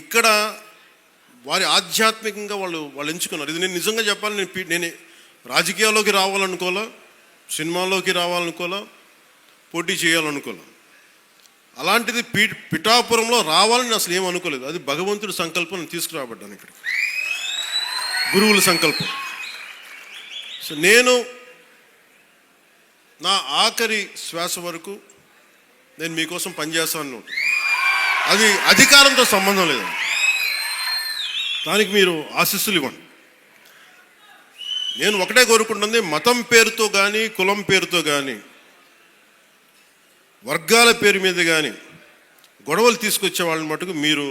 ఇక్కడ. వారి ఆధ్యాత్మికంగా వాళ్ళు ఎంచుకున్నారు. ఇది నేను నిజంగా చెప్పాలి, నేను రాజకీయాల్లోకి రావాలనుకోలే, సినిమాల్లోకి రావాలనుకోలే, పోటీ చేయాలనుకోలే. అలాంటిది పిఠాపురంలో రావాలని అసలు ఏం అనుకోలేదు. అది భగవంతుడి సంకల్పం, నేను తీసుకురాబడ్డాను ఇక్కడికి, గురువుల సంకల్పం. సో నేను నా ఆఖరి శ్వాస వరకు నేను మీకోసం పనిచేస్తాను. అది అధికారంతో సంబంధం లేదు, దానికి మీరు ఆశీస్సులు ఇవ్వండి. నేను ఒకటే కోరుకుంటుంది, మతం పేరుతో కానీ, కులం పేరుతో కానీ, వర్గాల పేరు మీద కానీ గొడవలు తీసుకొచ్చే వాళ్ళని మటుకు మీరు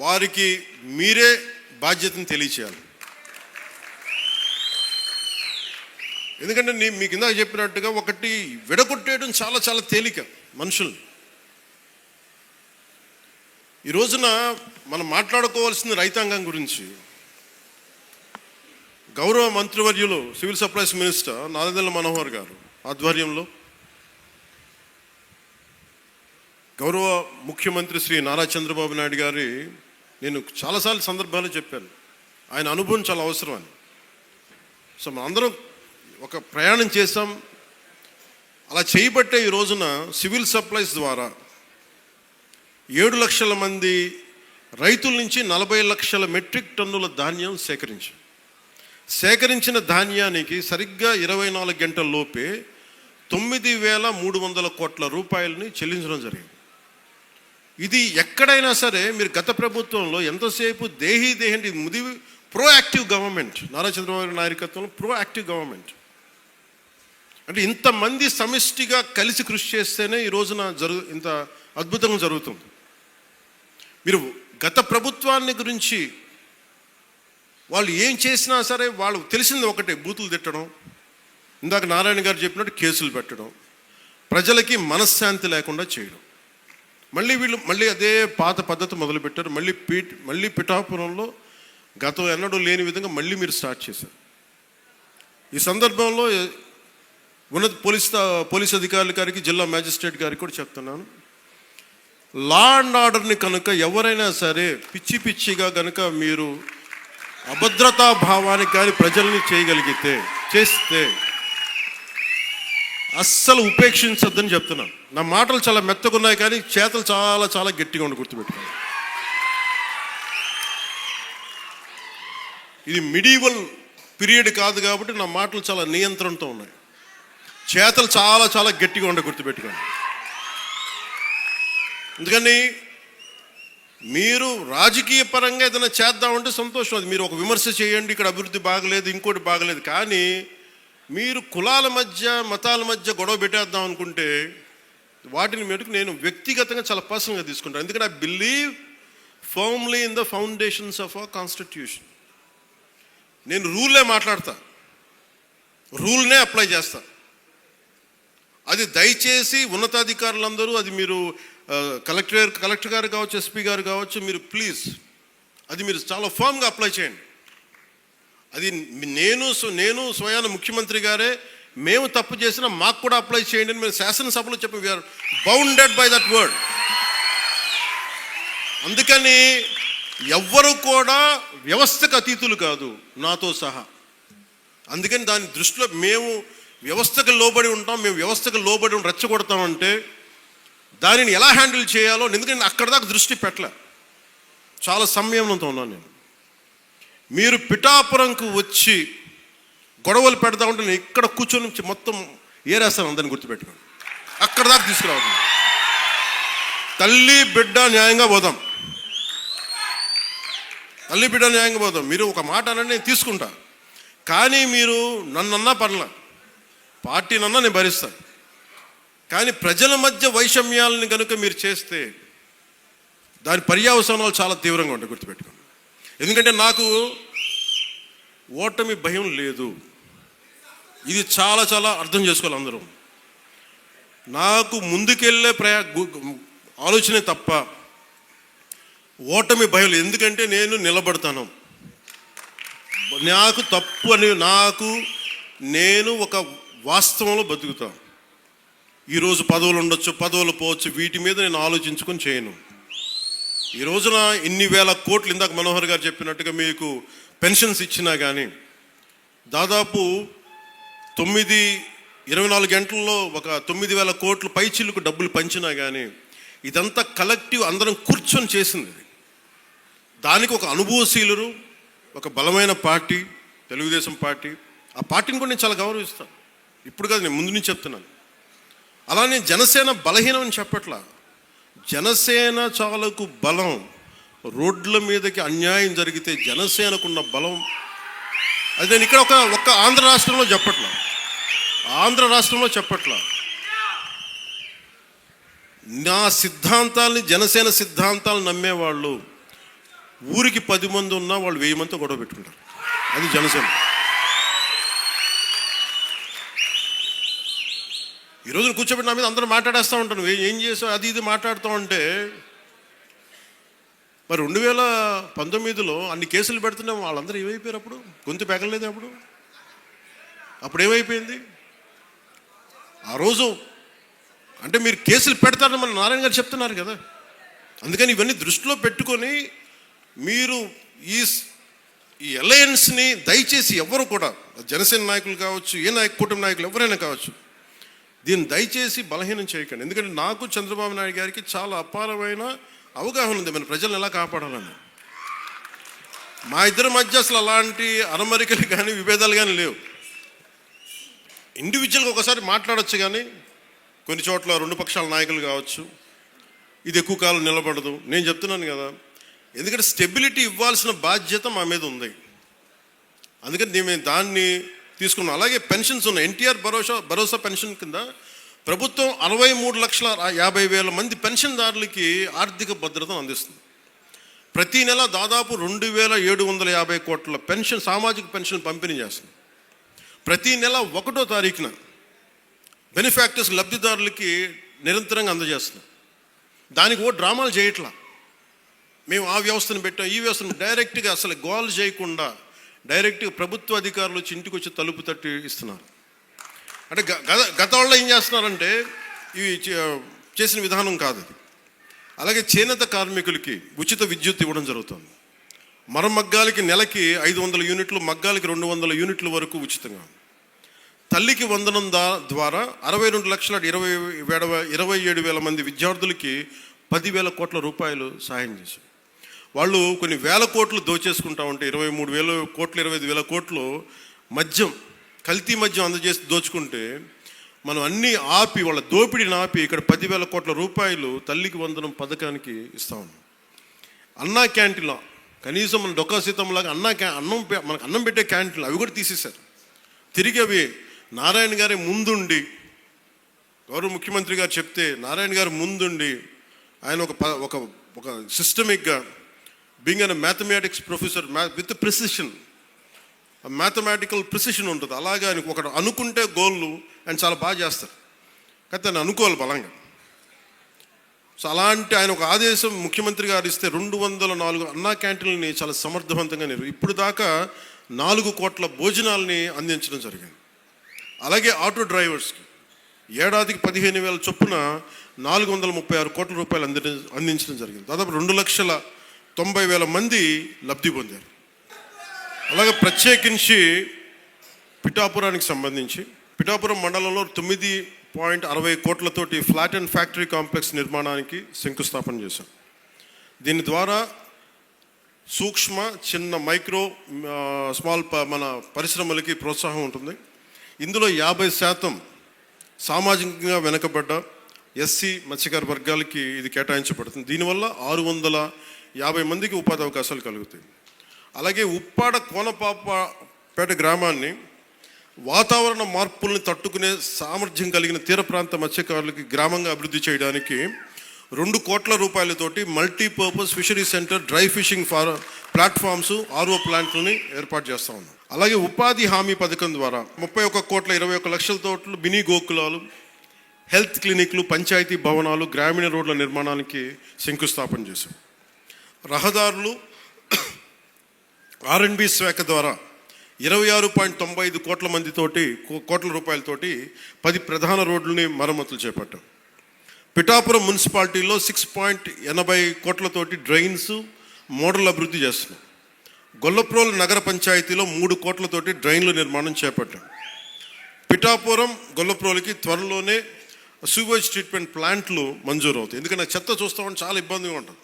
వారికి మీరే బాధ్యతను తెలియచేయాలి. ఎందుకంటే మీకు ఇందాక చెప్పినట్టుగా ఒకటి విడగొట్టేయడం చాలా చాలా తేలిక మనుషులు. ఈ రోజున మనం మాట్లాడుకోవాల్సింది రైతాంగం గురించి. గౌరవ మంత్రివర్యులు civil supplies minister Nadendla Manohar గారు ఆధ్వర్యంలో, గౌరవ ముఖ్యమంత్రి శ్రీ నారా చంద్రబాబు నాయుడు గారి, నేను చాలాసార్లు సందర్భాలు చెప్పాను, ఆయన అనుభవం చాలా అవసరం అని. సో మనం అందరం ఒక ప్రయాణం చేసాం. అలా చేయబట్టే ఈ రోజున సివిల్ సప్లైస్ ద్వారా 7 లక్షల మంది రైతుల నుంచి 40 లక్షల మెట్రిక్ టన్నుల ధాన్యం సేకరించిన ధాన్యానికి సరిగ్గా 24 గంటల లోపే 9,300 కోట్ల రూపాయలని చెల్లించడం జరిగింది. ఇది ఎక్కడైనా సరే మీరు గత ప్రభుత్వంలో ఎంతసేపు దేహి ముది ప్రోయాక్టివ్ గవర్నమెంట్, నారా చంద్రబాబు నాయకత్వంలో ప్రోయాక్టివ్ గవర్నమెంట్. అంటే ఇంతమంది సమిష్టిగా కలిసి కృషి చేస్తేనే ఈ రోజున ఇంత అద్భుతంగా జరుగుతుంది. మీరు గత ప్రభుత్వాన్ని గురించి వాళ్ళు ఏం చేసినా సరే వాళ్ళు తెలిసింది ఒకటే, బూతులు తిట్టడం, ఇందాక నారాయణ గారు చెప్పినట్టు కేసులు పెట్టడం, ప్రజలకి మనశ్శాంతి లేకుండా చేయడం. మళ్ళీ అదే పాత పద్ధతి మొదలుపెట్టారు. మళ్ళీ పిఠాపురంలో గతం ఎన్నడూ లేని విధంగా మళ్ళీ మీరు స్టార్ట్ చేశారు. ఈ సందర్భంలో ఉన్నత పోలీస్ అధికారుల గారికి, జిల్లా మ్యాజిస్ట్రేట్ గారికి కూడా చెప్తున్నాను, లా అండ్ ఆర్డర్ని కనుక ఎవరైనా సరే పిచ్చిగా కనుక మీరు అభద్రతా భావానికి కానీ ప్రజల్ని చేస్తే అస్సలు ఉపేక్షించద్దని చెప్తున్నాను. నా మాటలు చాలా మెత్తగున్నాయి కానీ చేతలు చాలా చాలా గట్టిగా ఉండి గుర్తుపెట్టుకోండి. ఇది మిడీవల్ పీరియడ్ కాదు కాబట్టి నా మాటలు చాలా నియంత్రణతో ఉన్నాయి. చేతలు చాలా చాలా గట్టిగా ఉండి గుర్తుపెట్టుకోండి. ఎందుకని మీరు రాజకీయ పరంగా ఏదైనా చేద్దామంటే సంతోషం, అది మీరు ఒక విమర్శ చేయండి, ఇక్కడ అభివృద్ధి బాగలేదు, ఇంకోటి బాగలేదు. కానీ మీరు కులాల మధ్య, మతాల మధ్య గొడవ పెట్టేద్దాం అనుకుంటే వాటిని మటుకు నేను వ్యక్తిగతంగా చాలా పర్సనల్గా తీసుకుంటాను. ఎందుకంటే I believe firmly in the foundations of our constitution. నేను రూల్నే మాట్లాడతా, రూల్నే అప్లై చేస్తా. అది దయచేసి ఉన్నతాధికారులందరూ, అది మీరు కలెక్టర్ గారు కావచ్చు, ఎస్పీ గారు కావచ్చు, మీరు ప్లీజ్ అది మీరు చాలా ఫామ్గా అప్లై చేయండి. అది నేను స్వయాన ముఖ్యమంత్రి గారే మేము తప్పు చేసినా మాకు కూడా అప్లై చేయండి అని మేము శాసనసభలో చెప్పి we're bounded by that word. అందుకని ఎవ్వరు కూడా వ్యవస్థకు అతీతులు కాదు, నాతో సహా. అందుకని దాని దృష్టిలో మేము వ్యవస్థకు లోబడి ఉంటాం, మేము వ్యవస్థకు లోబడి రెచ్చగొడతామంటే దానిని ఎలా హ్యాండిల్ చేయాలో, ఎందుకంటే అక్కడ దాకా దృష్టి పెట్టలే. చాలా సంయమనంతో ఉన్నాను నేను. మీరు పిఠాపురంకు వచ్చి గొడవలు పెడదామంటే నేను ఇక్కడ కూర్చొని మొత్తం ఏరేస్తాను, అందరిని గుర్తుపెట్టుకోండి. అక్కడ దాకా తీసుకురావద్దు. తల్లి బిడ్డ న్యాయంగా పోదాం, తల్లి బిడ్డ న్యాయంగా పోదాం. మీరు ఒక మాట అనండి, నేను తీసుకుంటా. కానీ మీరు నన్నన్నా పర్లా, పార్టీనన్నా నేను భరిస్తాను. కానీ ప్రజల మధ్య వైషమ్యాలని కనుక మీరు చేస్తే దాని పర్యవసానాలు చాలా తీవ్రంగా ఉంటాయి, గుర్తుపెట్టుకోండి. ఎందుకంటే నాకు ఓటమి భయం లేదు, ఇది చాలా చాలా అర్థం చేసుకోవాలి అందరూ. నాకు ముందుకెళ్ళే ఆలోచనే తప్ప ఓటమి భయం లేదు. ఎందుకంటే నేను నిలబడతాను, నాకు తప్పు అని నేను ఒక వాస్తవంలో బతుకుతాను. ఈరోజు పదవులు ఉండొచ్చు, పదవులు పోవచ్చు, వీటి మీద నేను ఆలోచించుకొని చేయను. ఈ రోజున ఇన్ని వేల కోట్లు, ఇందాక మనోహర్ గారు చెప్పినట్టుగా మీకు పెన్షన్స్ ఇచ్చినా కానీ దాదాపు 24 గంటల్లో ఒక 9,000 కోట్లు పైచిల్లుకు డబ్బులు పంచినా కానీ ఇదంతా కలెక్టివ్ అందరం కూర్చొని చేసింది. దానికి ఒక అనుభవశీలురు, ఒక బలమైన పార్టీ తెలుగుదేశం పార్టీ. ఆ పార్టీని కూడా నేను చాలా గౌరవిస్తాను, ఇప్పుడు కాదు, నేను ముందు నుంచి చెప్తున్నాను. అలానే జనసేన బలహీనం అని చెప్పట్లా, జనసేన చాలకు బలం. రోడ్ల మీదకి అన్యాయం జరిగితే జనసేనకున్న బలం అది నేను ఇక్కడ ఒక ఆంధ్ర రాష్ట్రంలో చెప్పట్లా. నా సిద్ధాంతాలని, జనసేన సిద్ధాంతాలు నమ్మేవాళ్ళు ఊరికి 10 మంది ఉన్నా వాళ్ళు 1000 మందితో గొడవ పెట్టుకుంటారు. అది జనసేన. ఈరోజు కూర్చోబెట్టి నా మీద అందరూ మాట్లాడేస్తూ ఉంటాను, ఏం చేసావు అది ఇది మాట్లాడుతూ ఉంటే, మరి 2019లో అన్ని కేసులు పెడుతున్నాం, వాళ్ళందరూ ఏమైపోయారు? అప్పుడు గొంతు పెగలేదు. అప్పుడు ఏమైపోయింది? ఆ రోజు అంటే మీరు కేసులు పెడతారని మన నారాయణ గారు చెప్తున్నారు కదా. అందుకని ఇవన్నీ దృష్టిలో పెట్టుకొని మీరు ఈ అలయన్స్ని దయచేసి ఎవరు కూడా, జనసేన నాయకులు కావచ్చు, కూటమి నాయకులు ఎవరైనా కావచ్చు, దీన్ని దయచేసి బలహీనం చేయకండి. ఎందుకంటే నాకు చంద్రబాబు నాయుడు గారికి చాలా అపారమైన అవగాహన ఉంది మన ప్రజలను ఎలా కాపాడాలని. మా ఇద్దరి మధ్య అసలు అలాంటి అరమరికలు కానీ విభేదాలు కానీ లేవు. ఇండివిజువల్గా ఒకసారి మాట్లాడచ్చు, కానీ కొన్ని చోట్ల 2 పక్షాల నాయకులు కావచ్చు, ఇది ఎక్కువ కాలం నిలబడదు. నేను చెప్తున్నాను కదా, ఎందుకంటే స్టెబిలిటీ ఇవ్వాల్సిన బాధ్యత మా మీద ఉంది. అందుకని మేము దాన్ని తీసుకున్నాం. అలాగే పెన్షన్స్ ఉన్నాయి. ఎన్టీఆర్ భరోసా పెన్షన్ కింద ప్రభుత్వం 63,50,000 మంది పెన్షన్దారులకి ఆర్థిక భద్రతను అందిస్తుంది. ప్రతి నెల దాదాపు 2,750 కోట్ల పెన్షన్, సామాజిక పెన్షన్ పంపిణీ చేస్తుంది. ప్రతి నెల 1వ తారీఖున బెనిఫాక్టర్స్, లబ్ధిదారులకి నిరంతరంగా అందజేస్తున్నాం. దానికి డ్రామాలు చేయట్లా. మేము ఆ వ్యవస్థను పెట్టాం, ఈ వ్యవస్థను డైరెక్ట్గా అసలు గోల్ చేయకుండా డైరెక్ట్గా ప్రభుత్వ అధికారులు వచ్చి ఇంటికి వచ్చి తలుపు తట్టి ఇస్తున్నారు. అంటే గత వాళ్ళు ఏం చేస్తున్నారంటే ఇవి చేసిన విధానం కాదు అది. అలాగే చేనేత కార్మికులకి ఉచిత విద్యుత్ ఇవ్వడం జరుగుతుంది. మరమగ్గాలకి నెలకి 500 యూనిట్లు, మగ్గాలకి 200 యూనిట్ల వరకు ఉచితంగా. తల్లికి వందనం ద్వారా 62,27,000 మంది విద్యార్థులకి 10,000 కోట్ల రూపాయలు సాయం చేశారు. వాళ్ళు కొన్ని వేల కోట్లు దోచేసుకుంటా ఉంటే 23,000 కోట్లు, 25,000 కోట్లు మద్యం, కల్తీ మద్యం అందజేసి దోచుకుంటే మనం అన్నీ ఆపి, వాళ్ళ దోపిడీని ఆపి ఇక్కడ 10,000 కోట్ల రూపాయలు తల్లికి వందనం పథకానికి ఇస్తా ఉన్నాం. అన్నా క్యాంటీన్లో కనీసం మన డొక్కా సీతంలాగా మనకు అన్నం పెట్టే క్యాంటీన్లు అవి కూడా తీసేశారు. తిరిగి అవి నారాయణ గారి ముందుండి, గౌరవ ముఖ్యమంత్రి గారు చెప్తే నారాయణ గారు ముందుండి ఆయన ఒక సిస్టమిక్గా being an mathematics professor with precision, mathematical precision ఉంటుంది. అలాగే ఆయన ఒకటి అనుకుంటే గోళ్ళు ఆయన చాలా బాగా చేస్తారు. కానీ దాన్ని అనుకోవాలి బలంగా. సో అలాంటి ఆయన ఒక ఆదేశం ముఖ్యమంత్రి గారు ఇస్తే 204 అన్నా క్యాంటీన్లని చాలా సమర్థవంతంగా ఇప్పుడు దాకా 4 కోట్ల భోజనాలని అందించడం జరిగింది. అలాగే ఆటో డ్రైవర్స్కి ఏడాదికి 15,000 చొప్పున 436 కోట్ల రూపాయలు అందించడం జరిగింది. దాదాపు 2,90,000 మంది లబ్ధి పొందారు. అలాగే ప్రత్యేకించి పిఠాపురానికి సంబంధించి పిఠాపురం మండలంలో 9.60 కోట్లతోటి ఫ్లాట్ అండ్ ఫ్యాక్టరీ కాంప్లెక్స్ నిర్మాణానికి శంకుస్థాపన చేశాం. దీని ద్వారా సూక్ష్మ చిన్న మైక్రో స్మాల్ మన పరిశ్రమలకి ప్రోత్సాహం ఉంటుంది. ఇందులో 50% సామాజికంగా వెనుకబడ్డ ఎస్సీ మత్స్యకార వర్గాలకి ఇది కేటాయించబడుతుంది. దీనివల్ల 650 మందికి ఉపాధి అవకాశాలు కలుగుతాయి. అలాగే ఉప్పాడ కోనపాపపేట గ్రామాన్ని వాతావరణ మార్పుల్ని తట్టుకునే సామర్థ్యం కలిగిన తీర ప్రాంత మత్స్యకారులకి గ్రామంగా అభివృద్ధి చేయడానికి 2 కోట్ల రూపాయలతోటి multipurpose fishery centre, dry fishing platforms, RO ప్లాంట్లని ఏర్పాటు చేస్తూ ఉన్నాం. అలాగే ఉపాధి హామీ పథకం ద్వారా 31,21,00,000 మినీ గోకులాలు, హెల్త్ క్లినిక్లు, పంచాయతీ భవనాలు, గ్రామీణ రోడ్ల నిర్మాణానికి శంకుస్థాపన చేశాం. రహదారులు R&B శాఖ ద్వారా 26.95 కోట్ల రూపాయలతోటి 10 ప్రధాన రోడ్లని మరమ్మతులు చేపట్టాం. పిఠాపురం మున్సిపాలిటీలో 6.80 కోట్లతోటి డ్రైన్స్ మోడల్ అభివృద్ధి చేస్తున్నాం. గొల్లప్రోలు నగర పంచాయతీలో 3 కోట్లతోటి డ్రైన్ల నిర్మాణం చేపట్టాం. పిఠాపురం గొల్లప్రోలుకి త్వరలోనే సూవేజ్ ట్రీట్మెంట్ ప్లాంట్లు మంజూరు అవుతాయి. ఎందుకంటే చెత్త చూస్తామని చాలా ఇబ్బందిగా ఉంటుంది.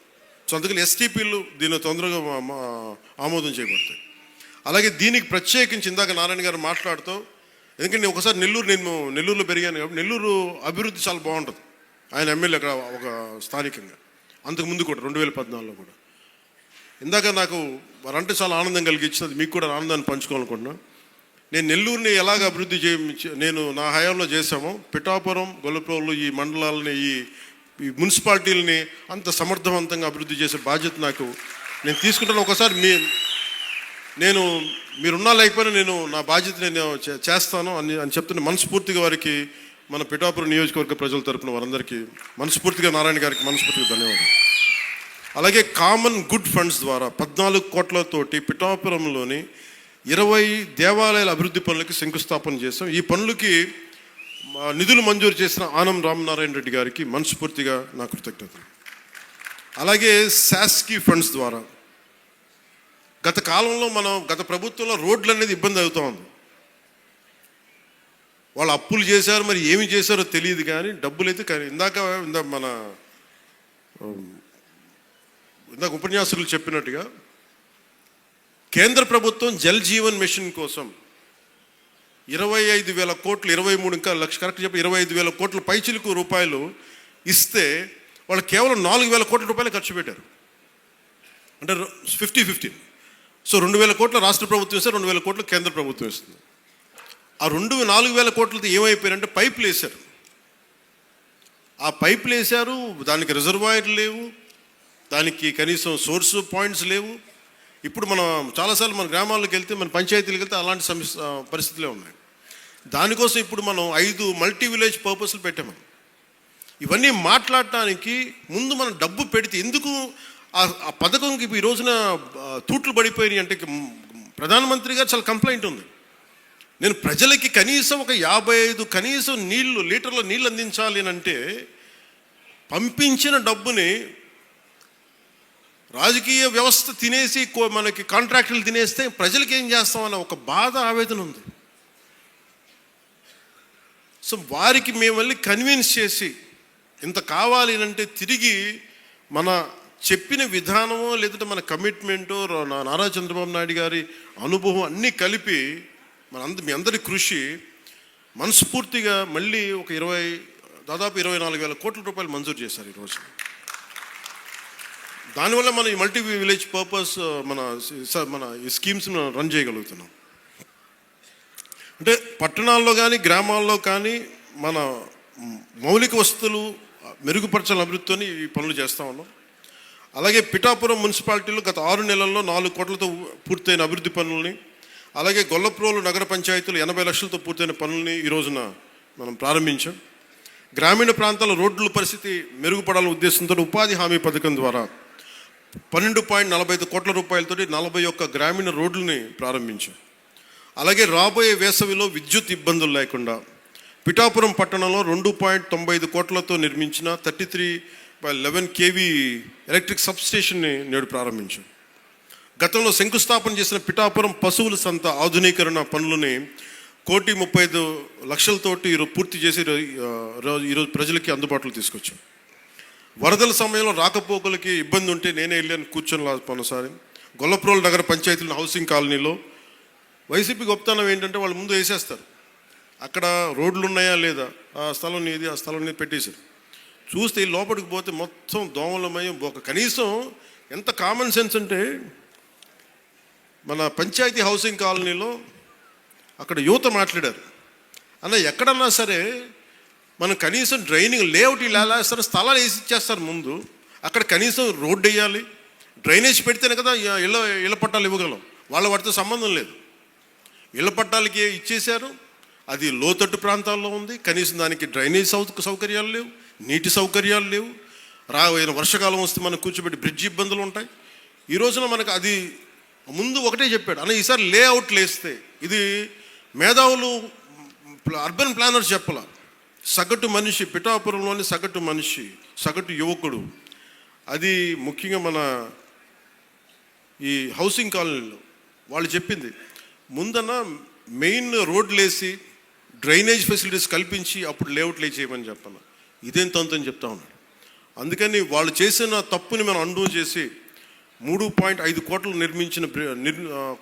సో అందుకని STPలు దీన్ని తొందరగా ఆమోదం చేయబడతాయి. అలాగే దీనికి ప్రత్యేకించి ఇందాక నారాయణ గారు మాట్లాడుతూ, ఎందుకంటే ఒకసారి నెల్లూరులో పెరిగాను కాబట్టి నెల్లూరు అభివృద్ధి చాలా బాగుంటుంది. ఆయన ఎమ్మెల్యే అక్కడ ఒక స్థానికంగా, అంతకుముందు కూడా 2014లో కూడా. ఇందాక నాకు వారంటే చాలా ఆనందం కలిగించినది, మీకు కూడా ఆనందాన్ని పంచుకోవాలనుకుంటున్నాను. నేను నెల్లూరుని ఎలాగ అభివృద్ధి నేను నా హయాంలో చేశామో, పిఠాపురం, గొల్లప్రోలు ఈ మండలాలని ఈ మున్సిపాలిటీలని అంత సమర్థవంతంగా అభివృద్ధి చేసే బాధ్యత నేను తీసుకుంటాను. ఒకసారి మీరున్నా లేకపోయినా నా బాధ్యత నేను చేస్తాను అని చెప్తున్న మనస్ఫూర్తిగా వారికి, మన పిఠాపురం నియోజకవర్గ ప్రజల తరపున వారందరికీ మనస్ఫూర్తిగా, నారాయణ గారికి మనస్ఫూర్తిగా ధన్యవాదాలు. అలాగే కామన్ గుడ్ ఫండ్స్ ద్వారా 14 కోట్లతోటి పిఠాపురంలోని 20 దేవాలయాల అభివృద్ధి పనులకి శంకుస్థాపన చేశాం. ఈ పనులకి నిధులు మంజూరు చేసిన ఆనం రామనారాయణ రెడ్డి గారికి మనస్ఫూర్తిగా నా కృతజ్ఞతలు. అలాగే శాస్కీ ఫండ్స్ ద్వారా గత కాలంలో గత ప్రభుత్వంలో రోడ్లు అనేది ఇబ్బంది అవుతూ ఉంది. వాళ్ళు అప్పులు చేశారు, మరి ఏమి చేశారో తెలియదు, కానీ డబ్బులు అయితే ఇందాక ఉపన్యాసకులు చెప్పినట్టుగా కేంద్ర ప్రభుత్వం జల్ జీవన్ మిషన్ కోసం 25,000 కోట్లు, 23 ఇంకా లక్ష కరెక్ట్ చెప్పి 25,000 కోట్ల పైచిలకు రూపాయలు ఇస్తే వాళ్ళు కేవలం 4,000 కోట్ల రూపాయలు ఖర్చు పెట్టారు. అంటే 50-50. సో 2,000 కోట్ల రాష్ట్ర ప్రభుత్వం ఇస్తే 2,000 కోట్లు కేంద్ర ప్రభుత్వం ఇస్తుంది. ఆ 4,000 కోట్లతో ఏమైపోయారంటే పైపులు వేశారు. ఆ పైపులు వేశారు, దానికి రిజర్వాయర్లు లేవు, దానికి కనీసం సోర్స్ పాయింట్స్ లేవు. ఇప్పుడు మనం చాలాసార్లు మన గ్రామాలకు వెళ్తే, మన పంచాయతీలకు వెళ్తే అలాంటి పరిస్థితులే ఉన్నాయి. దానికోసం ఇప్పుడు మనం 5 మల్టీ విలేజ్ పర్పస్లు పెట్టాము. ఇవన్నీ మాట్లాడటానికి ముందు మనం డబ్బు పెడితే, ఎందుకు ఆ పథకంకి ఈ రోజున తూట్లు పడిపోయినాయి అంటే, ప్రధానమంత్రి గారు చాలా కంప్లైంట్ ఉంది. నేను ప్రజలకి కనీసం ఒక 55 లీటర్ల నీళ్ళు అందించాలి అని అంటే, పంపించిన డబ్బుని రాజకీయ వ్యవస్థ తినేసి మనకి కాంట్రాక్టులు తినేస్తే ప్రజలకి ఏం చేస్తామన్న ఒక బాధ, ఆవేదన ఉంది. సో వారికి మేము వెళ్ళి కన్విన్స్ చేసి, ఇంత కావాలి అంటే తిరిగి మన చెప్పిన విధానమో లేదంటే మన కమిట్మెంటో, నారా చంద్రబాబు నాయుడు గారి అనుభవం అన్నీ కలిపి మీ అందరి కృషి మనస్ఫూర్తిగా మళ్ళీ ఒక దాదాపు 24,000 కోట్ల రూపాయలు మంజూరు చేశారు ఈరోజు. దానివల్ల మనం ఈ మల్టీ విలేజ్ పర్పస్ మన ఈ స్కీమ్స్ని రన్ చేయగలుగుతున్నాం. అంటే పట్టణాల్లో కానీ గ్రామాల్లో కానీ మన మౌలిక వసతులు మెరుగుపరచాలని అభివృద్ధితో ఈ పనులు చేస్తూ ఉన్నాం. అలాగే పిఠాపురం మున్సిపాలిటీలో గత 6 నెలల్లో 4 కోట్లతో పూర్తయిన అభివృద్ధి పనులని, అలాగే గొల్లప్రోలు నగర పంచాయతీలు 80 లక్షలతో పూర్తయిన పనులని ఈ రోజున మనం ప్రారంభించాం. గ్రామీణ ప్రాంతాల రోడ్ల పరిస్థితి మెరుగుపడాలనే ఉద్దేశంతో ఉపాధి హామీ పథకం ద్వారా 12.45 కోట్ల రూపాయలతో 41 గ్రామీణ రోడ్లని ప్రారంభించాం. అలాగే రాబోయే వేసవిలో విద్యుత్ ఇబ్బందులు లేకుండా పిఠాపురం పట్టణంలో 2.95 కోట్లతో నిర్మించిన 33/11 kV ఎలక్ట్రిక్ సబ్స్టేషన్ని నేడు ప్రారంభించాం. గతంలో శంకుస్థాపన చేసిన పిఠాపురం పశువుల సంత ఆధునీకరణ పనులని 1,35,00,000తోటి ఈరోజు పూర్తి చేసి ఈరోజు ప్రజలకి అందుబాటులో తీసుకొచ్చాం. వరదల సమయంలో రాకపోకలకి ఇబ్బంది ఉంటే నేనే వెళ్ళాను, కూర్చొని పోనసారి గొల్లప్రోలు నగర పంచాయతీల హౌసింగ్ కాలనీలో వైసీపీ గొప్పతనం ఏంటంటే వాళ్ళు ముందు వేసేస్తారు, అక్కడ రోడ్లు ఉన్నాయా లేదా, ఆ స్థలం నీది, ఆ స్థలం నీది పెట్టేశారు. చూస్తే లోపలికి పోతే మొత్తం దోమలమయం. కనీసం ఎంత కామన్ సెన్స్ అంటే మన పంచాయతీ హౌసింగ్ కాలనీలో అక్కడ యువత మాట్లాడారు, అన్న ఎక్కడన్నా సరే మనం కనీసం డ్రైనింగ్ లేఅవుట్ ఇలా వేస్తారు, స్థలాలు వేసి ఇచ్చేస్తారు ముందు, అక్కడ కనీసం రోడ్డు వేయాలి, డ్రైనేజ్ పెడితేనే కదా ఇళ్ళ పట్టాలు ఇవ్వగలం. వాళ్ళ వాటితో సంబంధం లేదు, ఇళ్ళ పట్టాలకి ఇచ్చేశారు. అది లోతట్టు ప్రాంతాల్లో ఉంది, కనీసం దానికి డ్రైనేజ్ సౌకర్యాలు లేవు, నీటి సౌకర్యాలు లేవు. రాబోయే వర్షాకాలం వస్తే మనకు కూర్చోబెట్టి బ్రిడ్జ్ ఇబ్బందులు ఉంటాయి. ఈ రోజున మనకు అది ముందు ఒకటే చెప్పాడు, అన్న ఈసారి లేఅవుట్లు వేస్తే ఇది మేధావులు అర్బన్ ప్లానర్స్ చెప్పాల, సగటు మనిషి పిఠాపురంలోని సగటు మనిషి, సగటు యువకుడు, అది ముఖ్యంగా మన ఈ హౌసింగ్ కాలనీలో వాళ్ళు చెప్పింది ముందన్న మెయిన్ రోడ్లు వేసి డ్రైనేజ్ ఫెసిలిటీస్ కల్పించి అప్పుడు లేఅవుట్లు చేయమని చెప్పాను. ఇదేం తంతని చెప్తా ఉన్నాడు. అందుకని వాళ్ళు చేసిన తప్పుని మనం అండూ చేసి 3.5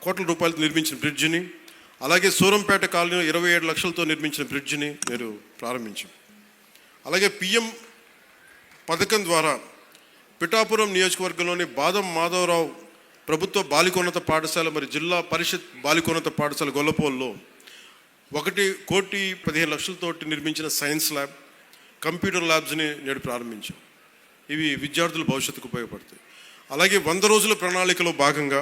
కోట్ల రూపాయలతో నిర్మించిన బ్రిడ్జిని, అలాగే సూరంపేట కాలనీలో 27 లక్షలతో నిర్మించిన బ్రిడ్జిని మీరు ప్రారంభించాం. అలాగే పిఎం పథకం ద్వారా పిఠాపురం నియోజకవర్గంలోని బాదం మాధవరావు ప్రభుత్వ బాలికోన్నత పాఠశాల మరి జిల్లా పరిషత్ బాలికోన్నత పాఠశాల గొల్లపోల్లో 1,15,00,000 నిర్మించిన సైన్స్ ల్యాబ్, కంప్యూటర్ ల్యాబ్స్ని నేడు ప్రారంభించాం. ఇవి విద్యార్థుల భవిష్యత్తుకు ఉపయోగపడతాయి. అలాగే 100 రోజుల ప్రణాళికలో భాగంగా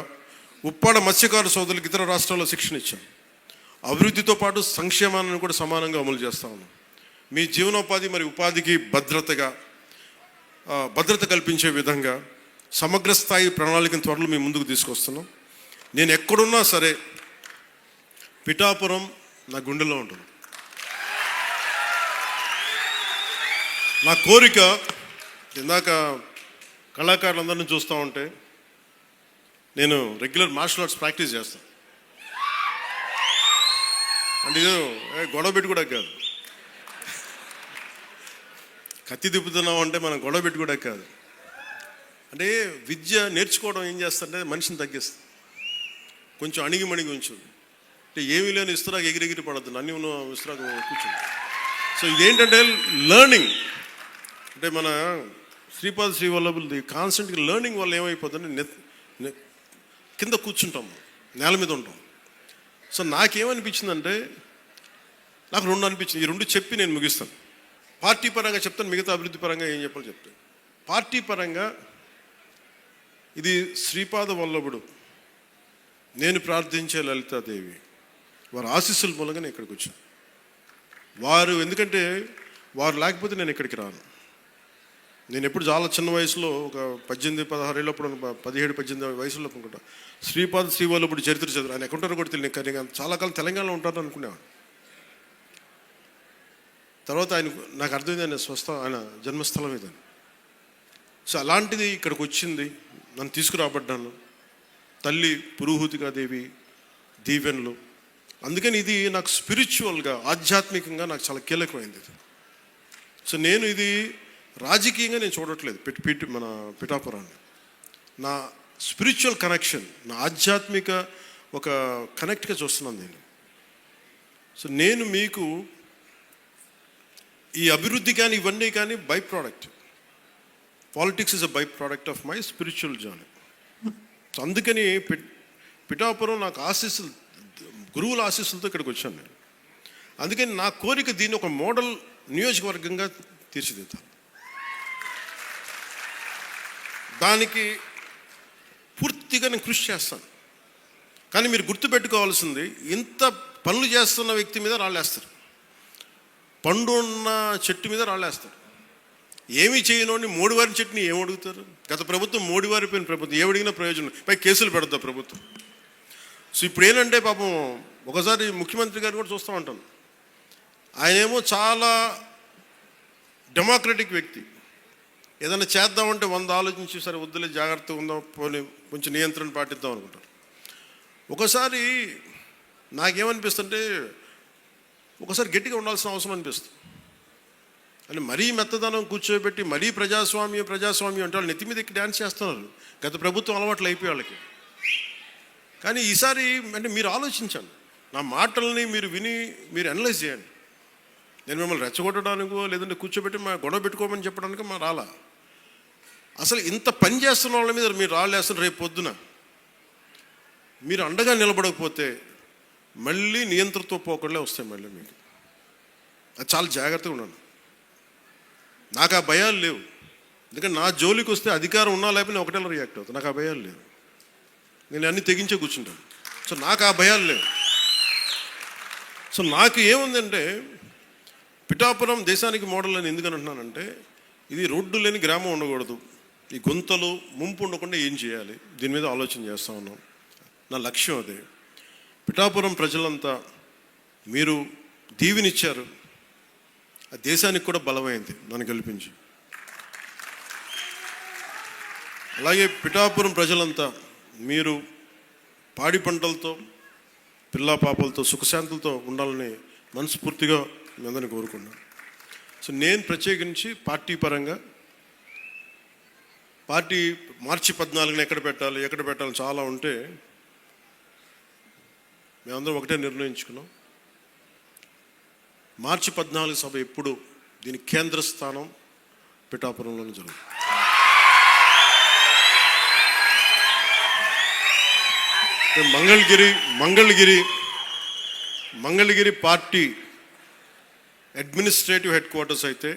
ఉప్పాడ మత్స్యకార సోదరులకు ఇతర రాష్ట్రాల్లో శిక్షణ ఇచ్చాం. అభివృద్ధితో పాటు సంక్షేమాన్ని కూడా సమానంగా అమలు చేస్తా ఉన్నాం. మీ జీవనోపాధి మరి ఉపాధికి భద్రత కల్పించే విధంగా సమగ్ర స్థాయి ప్రణాళికను త్వరలో మీ ముందుకు తీసుకొస్తున్నాం. నేను ఎక్కడున్నా సరే పిఠాపురం నా గుండెలో ఉంటుంది. నా కోరిక, ఇందాక కళాకారులందరినీ చూస్తూ ఉంటే నేను రెగ్యులర్ మార్షల్ ఆర్ట్స్ ప్రాక్టీస్ చేస్తాను. అంటే ఇది గొడవ పెట్టి కూడా కాదు, కత్తి తిప్పుతున్నాం అంటే మనం గొడవ పెట్టి కూడా కాదు. అంటే విద్య నేర్చుకోవడం ఏం చేస్తుంటే మనిషిని తగ్గిస్తుంది, కొంచెం అణిగిమణిగి ఉంచుంది. అంటే ఏమీ లేని ఇస్తురాకు ఎగిరెగిరి పడద్దు, అన్నీ ఉన్న ఇస్తురాకు కూర్చుంది. సో ఇదేంటంటే లెర్నింగ్. అంటే మన శ్రీపాద శ్రీవల్లభులది కాన్స్టెంట్గా లెర్నింగ్ వల్ల ఏమైపోతుందంటే కింద కూర్చుంటాం, నేల మీద ఉంటాం. సో నాకేమనిపించిందంటే, నాకు 2 అనిపించింది. ఈ 2 చెప్పి నేను ముగిస్తాను. పార్టీ పరంగా చెప్తాను, మిగతా అభివృద్ధి పరంగా ఏం చెప్పాలో చెప్తాను. పార్టీ పరంగా ఇది శ్రీపాద వల్లభుడు, నేను ప్రార్థించే లలితాదేవి, వారి ఆశీస్సుల మూలంగా నేను ఇక్కడికి వచ్చాను. వారు ఎందుకంటే వారు లేకపోతే నేను ఇక్కడికి రాను. నేను ఎప్పుడు చాలా చిన్న వయసులో ఒక 18-16 ఏళ్ళప్పుడు 17-18 వయసులో అనుకుంటా శ్రీపాద శ్రీవల్లభుడు చరిత్ర చదువు. ఆయన ఎక్కడుంటారో కూడా తెలియదు, కానీ చాలా కాలం తెలంగాణలో ఉంటారని అనుకునేవాడు. తర్వాత నాకు అర్థమైంది ఆయన జన్మస్థలం ఇదని. సో అలాంటిది ఇక్కడికి వచ్చింది, నన్ను తీసుకురాబడ్డాను. తల్లి పురుహూతికాదేవి దీవెనలు. అందుకని ఇది నాకు స్పిరిచువల్గా, ఆధ్యాత్మికంగా నాకు చాలా కీలకమైంది ఇది. సో నేను ఇది రాజకీయంగా నేను చూడట్లేదు మన పిఠాపురాన్ని. నా స్పిరిచువల్ కనెక్షన్, నా ఆధ్యాత్మిక ఒక కనెక్ట్గా చూస్తున్నాను నేను. సో నేను మీకు ఈ అభివృద్ధి కానీ ఇవన్నీ కానీ by product. Politics is a by product of my spiritual journey. So అందుకని పిఠాపురం నాకు ఆశీస్సులు, గురువుల ఆశీస్సులతో ఇక్కడికి వచ్చాను నేను. అందుకని నా కోరిక దీన్ని ఒక మోడల్ నియోజకవర్గంగా తీర్చిదిద్దాను. దానికి పూర్తిగా నేను కృషి చేస్తాను. కానీ మీరు గుర్తుపెట్టుకోవాల్సింది, ఇంత పనులు చేస్తున్న వ్యక్తి మీద రాళ్ళేస్తారు. పండు ఉన్న చెట్టు మీద రాళ్ళేస్తారు. ఏమీ చేయనోడిని మోడివారి చెట్టుని ఏం అడుగుతారు? గత ప్రభుత్వం మోడివారిపోయిన ప్రభుత్వం, ఏమడిగినా ప్రయోజనం, పై కేసులు పెడతా ప్రభుత్వం. సో ఇప్పుడు ఏంటంటే పాపం ఒకసారి ముఖ్యమంత్రి గారు కూడా చూస్తూ ఉంటాను, ఆయనేమో చాలా డెమోక్రటిక్ వ్యక్తి. ఏదైనా చేద్దామంటే 100 ఆలోచించి సరే వద్దులే జాగ్రత్తగా ఉందాం, పోనీ కొంచెం నియంత్రణ పాటిద్దాం అనుకుంటారు. ఒకసారి నాకేమనిపిస్తుంటే ఒకసారి గట్టిగా ఉండాల్సిన అవసరం అనిపిస్తుంది. అని మరీ మెత్తదనం కూర్చోబెట్టి మరీ ప్రజాస్వామ్యం అంటే వాళ్ళు నెత్తి మీద ఎక్కి డ్యాన్స్ చేస్తున్నారు. గత ప్రభుత్వం అలవాట్లు అయిపోయి వాళ్ళకి. కానీ ఈసారి అంటే మీరు ఆలోచించండి, నా మాటల్ని మీరు విని మీరు అనలైజ్ చేయండి. నేను మిమ్మల్ని రెచ్చగొట్టడానికో లేదంటే కూర్చోబెట్టి మా గొడవ పెట్టుకోమని చెప్పడానికి మా రాలా. అసలు ఇంత పని చేస్తున్న వాళ్ళ మీద మీరు రాళ్ళేస్తున్న రేపు పొద్దున మీరు అండగా నిలబడకపోతే మళ్ళీ నియంత్రణతో పోకడలే వస్తాయి మళ్ళీ మీకు. అది చాలా జాగ్రత్తగా ఉన్నాను. నాకు ఆ భయాలు లేవు, ఎందుకంటే నా జోలికి వస్తే అధికారం ఉన్నా లేకపోతే నేను ఒకటేలా రియాక్ట్ అవుతాను. నాకు ఆ భయాలు లేవు, నేను అన్నీ తెగించే కూర్చుంటాను. సో నాకు ఆ భయాలు లేవు. సో నాకు ఏముందంటే పిఠాపురం దేశానికి మోడల్ అని ఎందుకని అంటున్నానంటే, ఇది రోడ్డు లేని గ్రామం ఉండకూడదు, ఈ గుంతలు ముంపు ఉండకుండా ఏం చేయాలి, దీని మీద ఆలోచన చేస్తూ ఉన్నాం. నా లక్ష్యం అదే. పిఠాపురం ప్రజలంతా మీరు దీవెనిచ్చారు, ఆ దేశానికి కూడా బలమైంది నన్ను గెలిపించి. అలాగే పిఠాపురం ప్రజలంతా మీరు పాడి పంటలతో పిల్లా పాపలతో సుఖశాంతులతో ఉండాలని మనస్ఫూర్తిగా మీ అందరినీ కోరుకున్నాను. సో నేను ప్రత్యేకించి పార్టీ పరంగా పార్టీ మార్చి 14న ఎక్కడ పెట్టాలి చాలా ఉంటే మేమందరం ఒకటే నిర్ణయించుకున్నాం, మార్చి 14 సభ ఎప్పుడు దీని కేంద్ర స్థానం పిఠాపురంలోనే జరుగుతుంది. Mangalagiri party administrative headquarters అయితే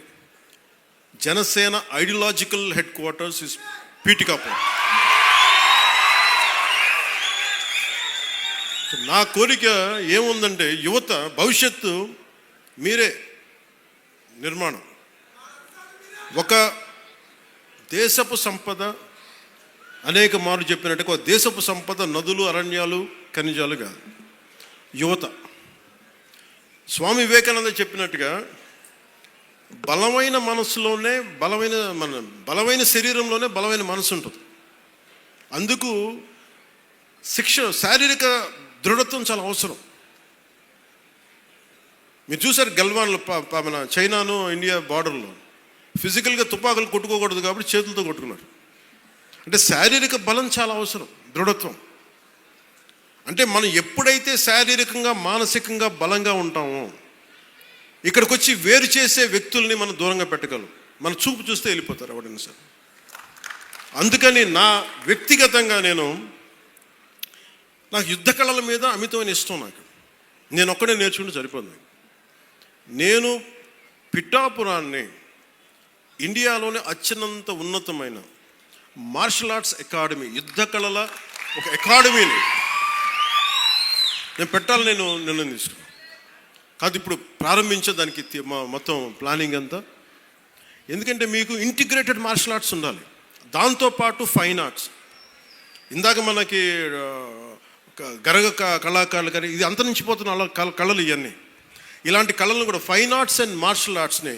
Janasena ideological headquarters is Pithikapuram. నా కోరిక ఏముందంటే యువత భవిష్యత్తు మీరే నిర్మాణం. ఒక దేశపు సంపద అనేక మార్లు చెప్పినట్టు ఒక దేశపు సంపద నదులు అరణ్యాలు ఖనిజాలు కాదు, యువత. స్వామి వివేకానంద చెప్పినట్టుగా బలమైన మనసులోనే బలమైన శరీరంలోనే బలమైన మనసు ఉంటుంది. అందుకు శారీరక దృఢత్వం చాలా అవసరం. మీరు చూసారు గల్వాన్లో మన చైనాను ఇండియా బార్డర్లో ఫిజికల్గా తుపాకులు కొట్టుకోకూడదు కాబట్టి చేతులతో కొట్టుకున్నారు. అంటే శారీరక బలం చాలా అవసరం, దృఢత్వం. అంటే మనం ఎప్పుడైతే శారీరకంగా మానసికంగా బలంగా ఉంటామో ఇక్కడికి వచ్చి వేరు చేసే వ్యక్తుల్ని మనం దూరంగా పెట్టగలం. మన చూపు చూస్తే వెళ్ళిపోతారు ఎవరైనా సరే. అందుకని నా వ్యక్తిగతంగా నాకు యుద్ధ కళల మీద అమితమైన ఇష్టం. నేను ఒక్కడే నేర్చుకుంటే సరిపోతుంది. నేను పిఠాపురాన్ని ఇండియాలోనే అత్యున్నత ఉన్నతమైన మార్షల్ ఆర్ట్స్ అకాడమీ, యుద్ధ కళల ఒక అకాడమీని నేను పెట్టాలని నేను నిర్ణయం తీసుకున్నాను. కాదు ఇప్పుడు ప్రారంభించే దానికి మొత్తం ప్లానింగ్ అంతా. ఎందుకంటే మీకు ఇంటిగ్రేటెడ్ మార్షల్ ఆర్ట్స్ ఉండాలి, దాంతోపాటు ఫైన్ ఆర్ట్స్. ఇందాక మనకి గరగ కళాకారులు కానీ ఇది అంతరించిపోతున్న కళలు ఇవన్నీ. ఇలాంటి కళలను కూడా ఫైన్ ఆర్ట్స్ అండ్ మార్షల్ ఆర్ట్స్ని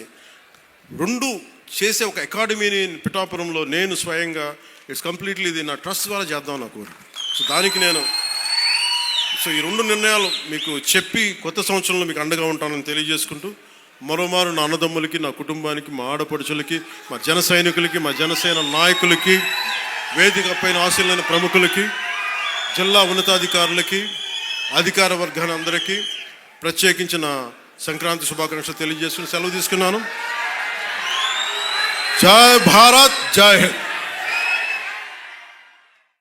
రెండు చేసే ఒక అకాడమీని పిఠాపురంలో నేను స్వయంగా ఇట్స్ కంప్లీట్లీ ఇది నా ట్రస్ట్ ద్వారా చేద్దాం నా కోరిక. సో దానికి సో ఈ రెండు నిర్ణయాలు మీకు చెప్పి కొత్త సంవత్సరంలో మీకు అండగా ఉంటానని తెలియజేసుకుంటూ మరోమారు నా అన్నదమ్ములకి, నా కుటుంబానికి, మా ఆడపడుచులకి, మా జన సైనికులకి, మా జనసేన నాయకులకి, వేదిక పైన ఆశీలైన ప్రముఖులకి, జిల్లా ఉన్నతాధికారులకి, అధికార వర్గాన్ని అందరికీ ప్రత్యేకించిన సంక్రాంతి శుభాకాంక్షలు తెలియజేసుకుని సెలవు తీసుకున్నాను. జై భారత్, జై హింద్.